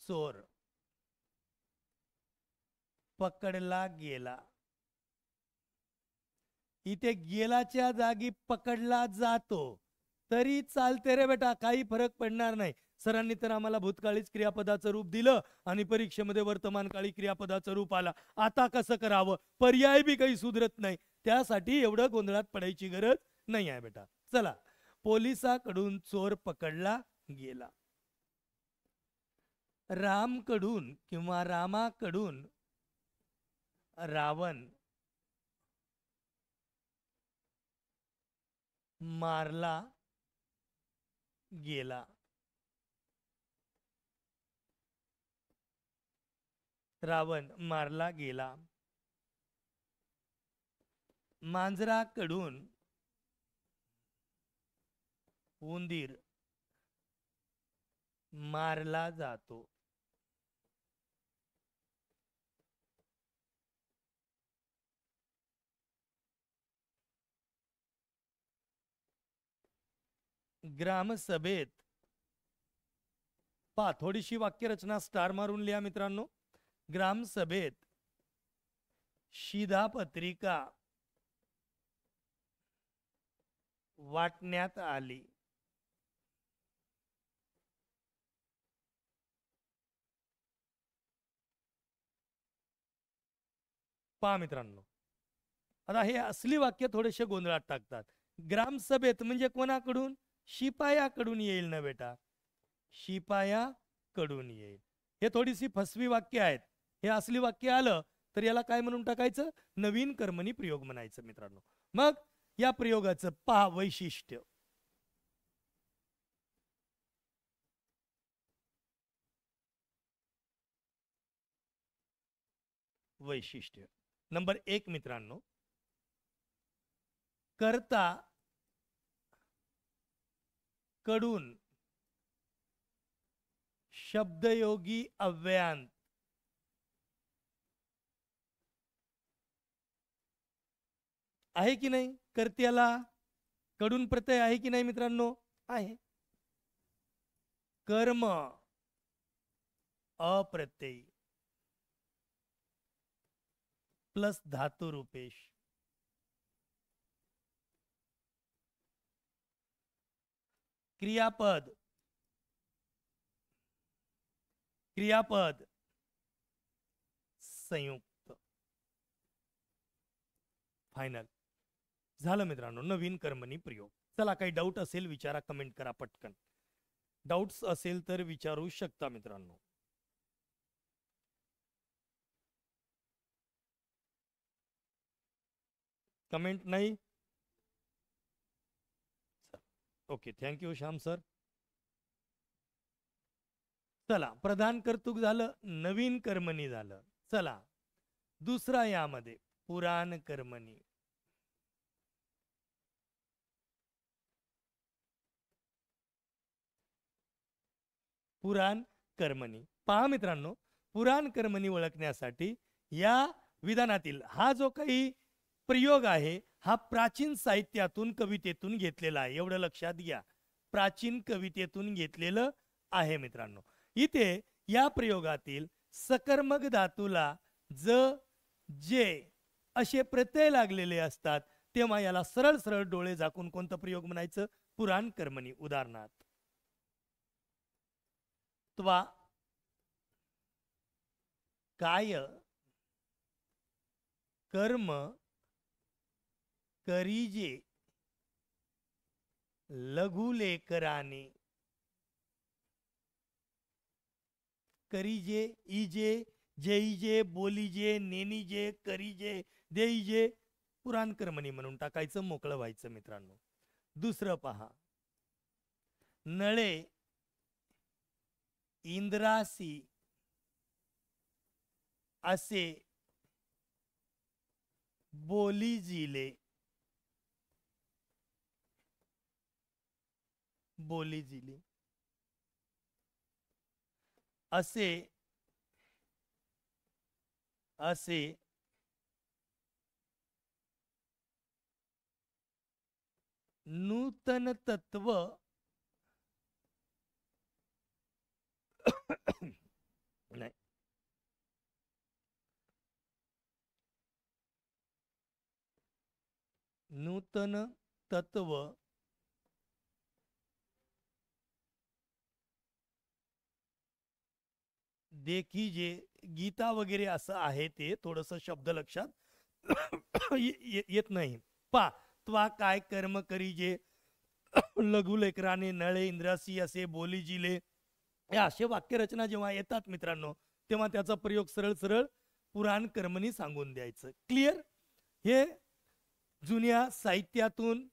चोर पकडला गेला. इथे गेलाच्या जागी पकडला जातो तरी चालते रे बेटा, काही फरक पडणार नाही. सरांनी तर आम्हाला भूतकाळीच क्रियापदाचं रूप दिलं आणि परीक्षेमध्ये वर्तमानकाळी क्रियापदाचं रूप आला. आता कसं करावं? पर्याय बी काही सुधरत नाही. त्यासाठी एवढं गोंधळात पडायची गरज नाही आहे बेटा. चला, पोलिसाकडून चोर पकडला गेला. रामकडून किंवा रामाकडून रावण मारला गेला. रावण मारला गेला. मांजराकडून उंदीर मारला जातो. ग्रामसभेत पहा, थोडीशी वाक्यरचना स्टार मारून लिहा मित्रांनो. ग्रामसभेत शिधापत्रिका वाटण्यात आली. पहा मित्रांनो, आता हे असली वाक्य थोडेसे गोंधळात टाकतात. ग्रामसभेत म्हणजे कोणाकडून? शिपायाकडून येईल ना बेटा, शिपायाकडून येईल. हे थोडीशी फसवी वाक्य आहेत. हे असली वाक्य आलं तर याला काय म्हणून टाकायचं? नवीन कर्मणी प्रयोग म्हणायचं मित्रांनो. मग या प्रयोगाचं पहा वैशिष्ट्य. वैशिष्ट्य. नंबर 1 मित्रांनो, कर्ता कडून शब्दयोगी अव्ययांत आहे की नाही? कर्त्याला कडून प्रत्यय आहे की नाही मित्रांनो? आहे. कर्म अप्रत्ययी प्लस धातु रूपेश. क्रियापद संयुक्त. फायनल झालं मित्रांनो नवीन कर्मणी प्रयोग. चला काही डाऊट असेल विचारा, कमेंट करा पटकन. डाऊट्स असेल तर विचारू शकता मित्रांनो. कमेंट नाही? Okay, thank you Shyam sir. चला, प्रधान कर्तृक झालं, नवीन कर्मणी झालं. चला दुसरा यामध्ये पुराण कर्मणी. पुराण कर्मणी पहा मित्रांनो, पुराण कर्मणी ओळखण्यासाठी या विधानातील हा जो काही प्रयोग आहे हा प्राचीन साहित्यातून कवितेतून घेतलेला आहे. एवढं लक्षात घ्या, प्राचीन कवितेतून घेतलेलं आहे मित्रांनो. इथे या प्रयोगातील सकर्मक धातूला ज जे असे प्रत्यय लागलेले असतात तेव्हा याला सरळ सरळ डोळे झाकून कोणतं प्रयोग म्हणायचं? पुराण कर्मणी. उदाहरणार्थ त्वा काय कर्म करीजे लघुलेकराने. करीजे, इजे, जेईजे, बोलीजे, नेनीजे, करीजे, देईजे पुराण कर्मणी म्हणून टाकायचं, मोकळं व्हायचं मित्रांनो. दुसरं पहा, नळे इंद्रासी असे बोलीजिले. बोलीजिले असे असे नूतन तत्व नाही, नूतन तत्व देखीजे. गीता वगैरे असं आहे, ते थोडस शब्द लक्षात येत नाही. पा त्वा काय कर्म करीजे लघुलेकराने नळे इंद्रासी असे बोलीजिले. हे असे वाक्यरचना जेव्हा येतात मित्रांनो तेव्हा त्याचा प्रयोग सरळ सरळ पुराण कर्मणी सांगून द्यायचं. क्लिअर? हे जुन्या साहित्यातून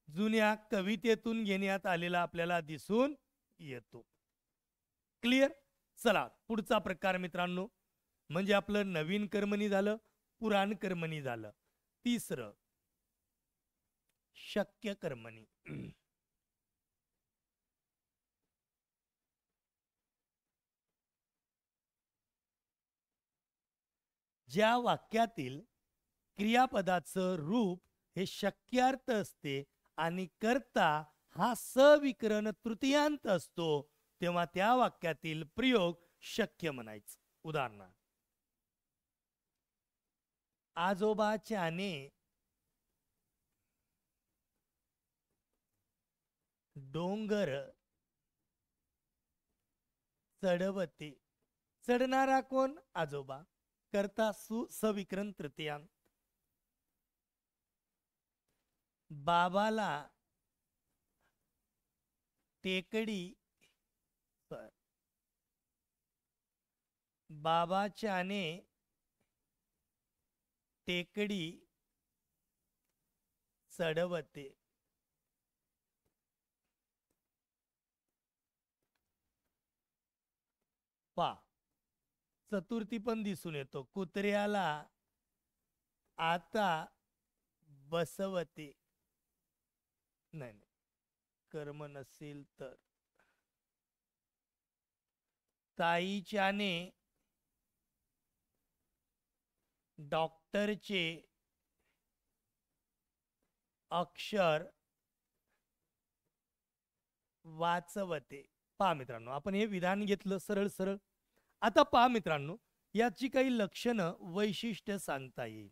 जुन्या कवितेतून घेण्यात आलेला आपल्याला दिसून येतो. क्लिअर? चला पुढचा प्रकार मित्रांनो, म्हणजे आपलं नवीन कर्मणी झालं, पुराण कर्मणी झालं. तिसरं शक्य कर्मणी. ज्या वाक्यातील क्रियापदाचं रूप हे शक्यार्थ असते आणि कर्ता हा सविकरण तृतीयांत असतो तेव्हा त्या वाक्यातील प्रयोग शक्य म्हणायचं. उदाहरणार्थ आजोबाच्याने डोंगर चढवते. चढणारा कोण? आजोबा. कर्ता सविकरण तृतीयांत. बाबाला टेकडी बाबाच्याने टेकडी चढवते. पा चतुर्थी पण दिसून येतो. कुत्र्याला आता बसवते. नाही नाही, कर्म नसेल तर. ताईच्याने डॉक्टरचे अक्षर वाचवते. पहा मित्रांनो, आपण हे विधान घेतलं सरळ सरळ. आता पहा मित्रांनो, याची काही लक्षणं वैशिष्ट्य सांगता येईल.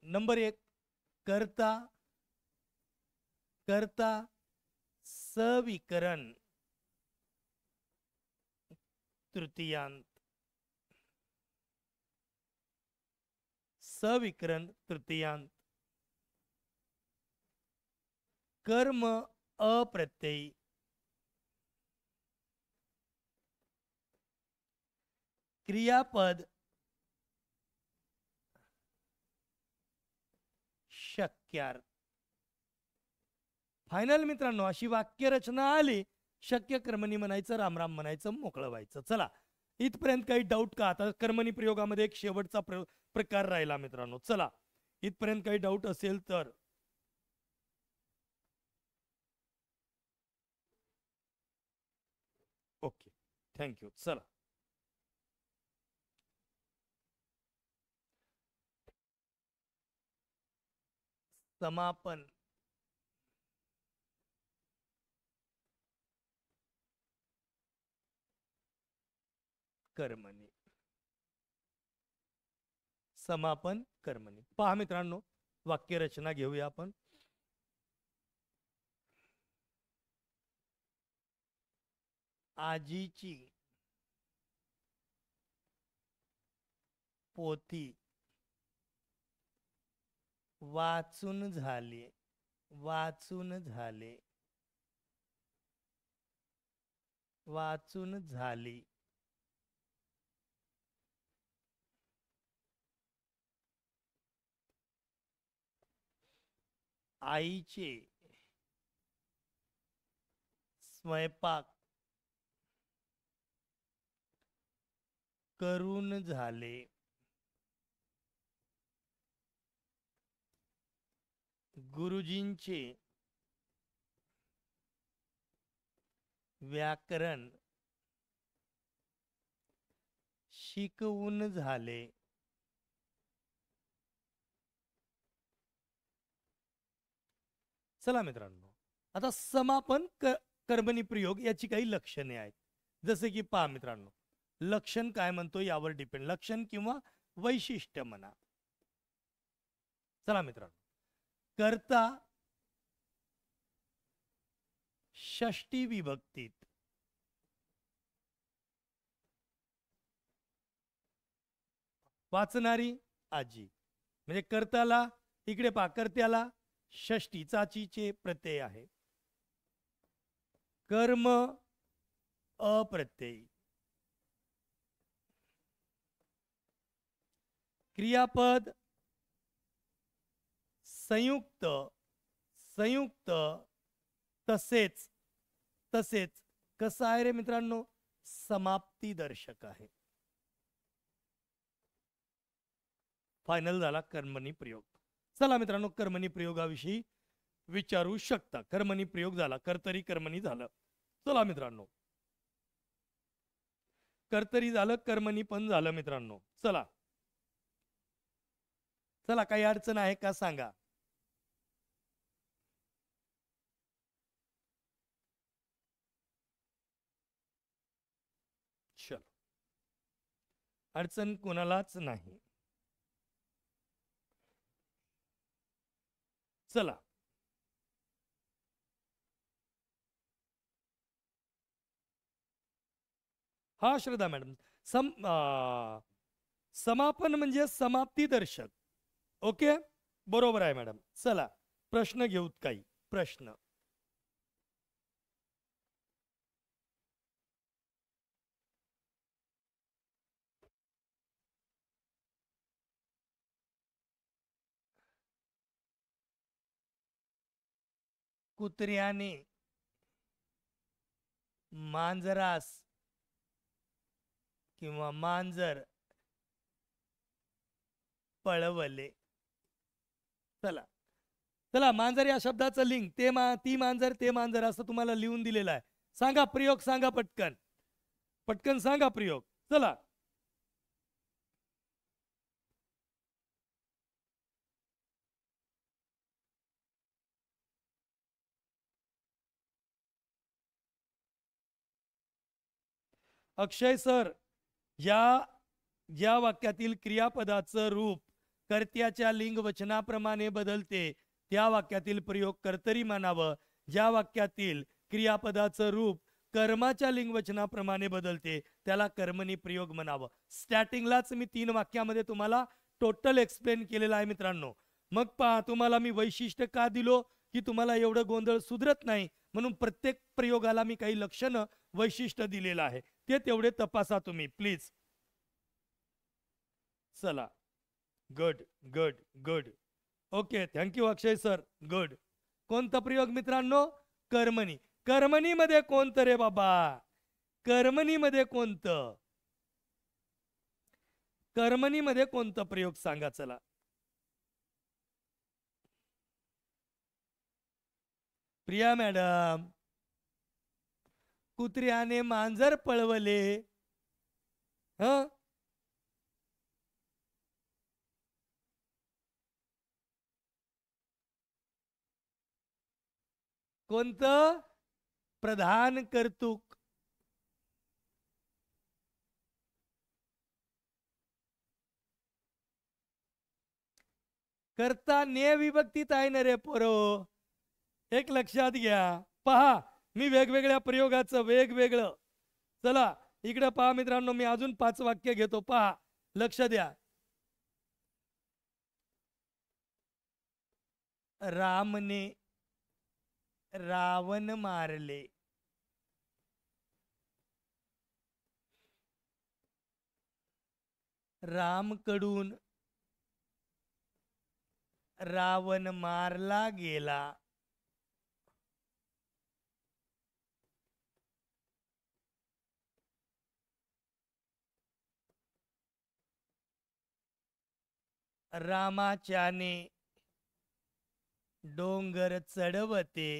नंबर 1, कर्ता कर्ता सविकरण तृतीयांत. सविकरण तृतीयांत. कर्म अप्रत्ययी. क्रियापद शक्यार्थ. फायनल मित्रांनो, अशी वाक्यरचना आली, शक्य कर्मणी म्हणायचं, रामराम म्हणायचं, मोकळं व्हायचं. चला, इथपर्यंत काही डाऊट का? आता कर्मणी प्रयोगामध्ये एक शेवटचा प्रकार राहिला मित्रांनो. चला, इथपर्यंत काही डाऊट असेल तर. Okay, thank you. चला, समापन. कर्मणी. समापन कर्मणी. पहा मित्रांनो, वाक्यरचना घेऊया आपण. आजीची पोथी वाचून झाले. वाचून झाले. वाचून झाली. आईचे स्वयंपाक करून झाले. गुरुजींचे व्याकरण शिकवून झाले. चला मित्रांनो, आता समापन कर्मणी प्रयोग याची काही लक्षणे आहेत. जसे की पहा मित्रांनो, लक्षण काय म्हणतो यावर डिपेंड. लक्षण किंवा वैशिष्ट्य म्हणा. चला मित्रांनो, कर्ता षष्टी विभक्तीत. वाचणारी आजी. म्हणजे कर्त्याला, इकडे पहा, कर्त्याला षष्टी चाचीचे प्रत्यय आहे. कर्म अप्रत्ययी. क्रियापद संयुक्त. संयुक्त. तसेच तसेच कसं आहे रे मित्रांनो? समाप्ती दर्शक आहे. फायनल झाला कर्मणी प्रयोग. चला मित्रांनो, कर्मणी प्रयोगाविषयी विचारू शकता. कर्मणी प्रयोग झाला, कर्तरी कर्मणी झालं. चला मित्रांनो, कर्तरी झालं, कर्मणी पण झालं मित्रांनो. चला चला, काही अडचण आहे का सांगा. चल, अडचण कोणालाच नाही. चला, हा श्रद्धा मॅडम, समापन म्हणजे समाप्ती दर्शक. ओके, बरोबर आहे मॅडम. चला, प्रश्न घेऊत काही प्रश्न. कुत्र्याने मांजरास किंवा मांजर पळवले. चला चला, मांजर या शब्दाचं लिंक ती मांजर ते मांजर असं तुम्हाला लिहून दिलेलं आहे. सांगा प्रयोग, सांगा पटकन पटकन सांगा प्रयोग. चला अक्षय सर, या वाक्यातील क्रियापदाचं रूप कर्त्याच्या लिंग वचनाप्रमाणे बदलते त्या वाक्यातील प्रयोग कर्तरी मानावं. ज्या वाक्यातील क्रियापदाचं रूप कर्माच्या लिंग वचनाप्रमाणे बदलते त्याला कर्मणी प्रयोग म्हणावं. स्टार्टिंगलाच मी 3 वाक्यामध्ये तुम्हाला टोटल एक्सप्लेन केलेलं आहे मित्रांनो. मग पहा, तुम्हाला मी वैशिष्ट्य का दिलो की तुम्हाला एवढं गोंधळ सुधरत नाही म्हणून प्रत्येक प्रयोगाला मी काही लक्षणं वैशिष्ट्य दिलेलं आहे, ते तेवढे तपासा तुम्ही प्लीज. चला, good good good, okay, thank you Akshay sir, good. कोणता प्रयोग मित्रांनो? कर्मणी. कर्मणी मध्ये कोणतं रे बाबा? कर्मणी मध्ये कोणतं? कर्मणी मध्ये कोणतं प्रयोग सांगा. चला, प्रिया मॅडम, कुत्र्याने मांजर पळवले. ह कोणतं? प्रधान कर्तुक. करता ने विभक्तीत आहे ना रे पोरो. एक लक्षात घ्या. पहा, मी वेगवेगळ्या प्रयोगाचं वेगवेगळं. चला इकडे पहा मित्रांनो, मी अजून 5 वाक्य घेतो, पहा, लक्ष द्या. रामने रावण मारले. रामकडून रावण मारला गेला. रामाच्याने डोंगर चढवते.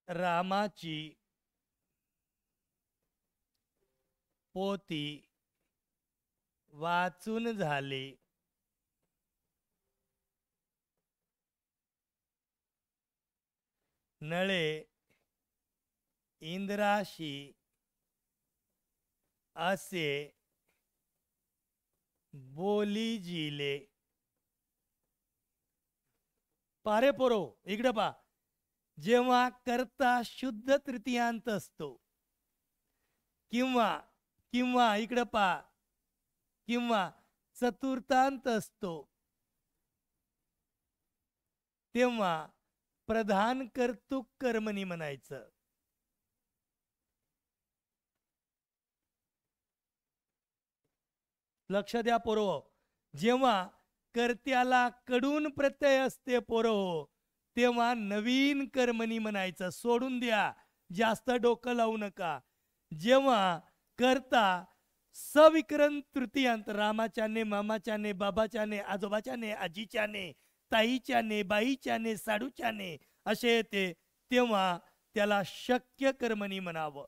रामाची पोती वाचून झाले. नळे इंद्राशी असे बोली जिले. पारे पोरो इकडे पा. जेव्हा कर्ता शुद्ध तृतीयांत असतो किंवा किंवा इकडे पा किंवा चतुर्थांत असतो तेव्हा प्रधान कर्तुक कर्मणी म्हणायचं. लक्ष द्या पोरो. जेव्हा कर्त्याला कडून प्रत्यय असते पोरो तेव्हा नवीन कर्मणी म्हणायचं. सोडून द्या, जास्त डोकं लावू नका. जेव्हा कर्ता सविकरण तृतीयांत, रामाच्याने, मामाच्याने, बाबाच्याने, आजोबाच्याने, आजीच्याने, ताईच्याने, बाईच्याने, साडूच्याने असे येते तेव्हा त्याला शक्य कर्मणी म्हणावं.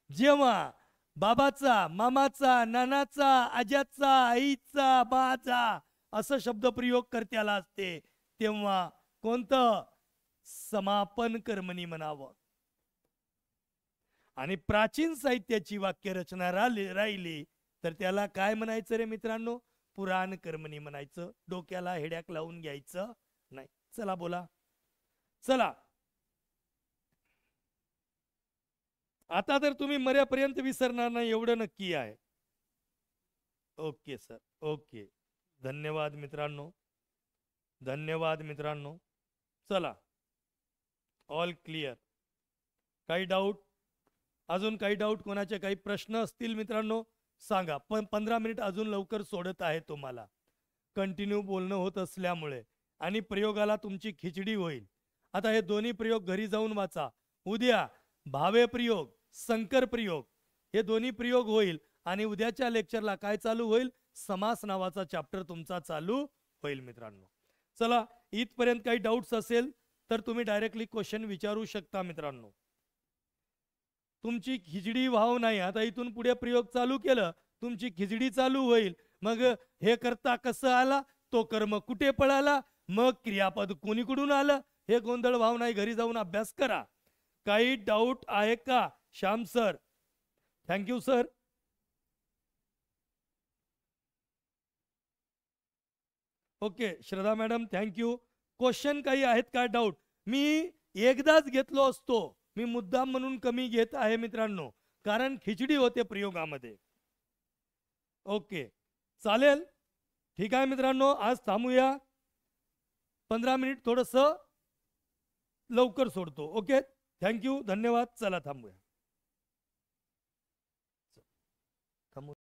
जेव्हा बाबाचा, मामाचा, नानाचा, आज्याचा, आईचा, बाचा असं शब्दप्रयोग कर्त्याला असते तेव्हा कोणतं? समापन कर्मणी म्हणावं. आणि प्राचीन साहित्याची वाक्यरचना राहिली तर त्याला काय म्हणायचं रे मित्रांनो? पुराण कर्मणी म्हणायचं. डोक्याला हेड्याक लावून घ्यायचं नाही. चला बोला. चला आता तर तुम्ही मर्यापर्यंत विसरणार नाही एवढं नक्की आहे. ओके सर, ओके, धन्यवाद मित्रांनो, धन्यवाद मित्रांनो. चला, ऑल क्लिअर? काही डाऊट? अजून काही डाऊट, कोणाचे काही प्रश्न असतील मित्रांनो सांगा. पण 15 मिनिट अजून लवकर सोडत आहे तुम्हाला, कंटिन्यू बोलणं होत असल्यामुळे, आणि प्रयोगाला तुमची खिचडी होईल. आता हे दोन्ही प्रयोग घरी जाऊन वाचा. उद्या भावे प्रयोग, संकर प्रयोग, हे दोन्ही प्रयोग होईल. आणि उद्याच्या लेक्चरला काय चालू होईल? समास नावाचा चॅप्टर तुमचा चालू होईल मित्रांनो. चला, इथपर्यंत काही डाऊट्स असेल तर तुम्ही डायरेक्टली क्वेश्चन विचारू शकता मित्रांनो. तुमची खिचडी व्हाव नाही. आता इथून पुढे प्रयोग चालू केलं, तुमची खिचडी चालू होईल. मग हे करता कसं आला, तो कर्म कुठे पळाला, मग क्रियापद कोणीकडून आलं, हे गोंधळ व्हाव नाही. घरी जाऊन अभ्यास करा. काही डाऊट आहे का? Shyam sir, thank you sir. Okay, Shraddha madam thank you. Question काही आहेत का? डाऊट? मी एकदाच घेतलो असतो, मी मुद्दाम म्हणून कमी घेत आहे मित्रांनो, कारण खिचडी होते प्रयोगामध्ये. ओके, चालेल, ठीक आहे मित्रांनो, आज थांबूया. 15 मिनिट थोडंसं लवकर सोडतो. ओके, थँक्यू, धन्यवाद. चला थांबूया.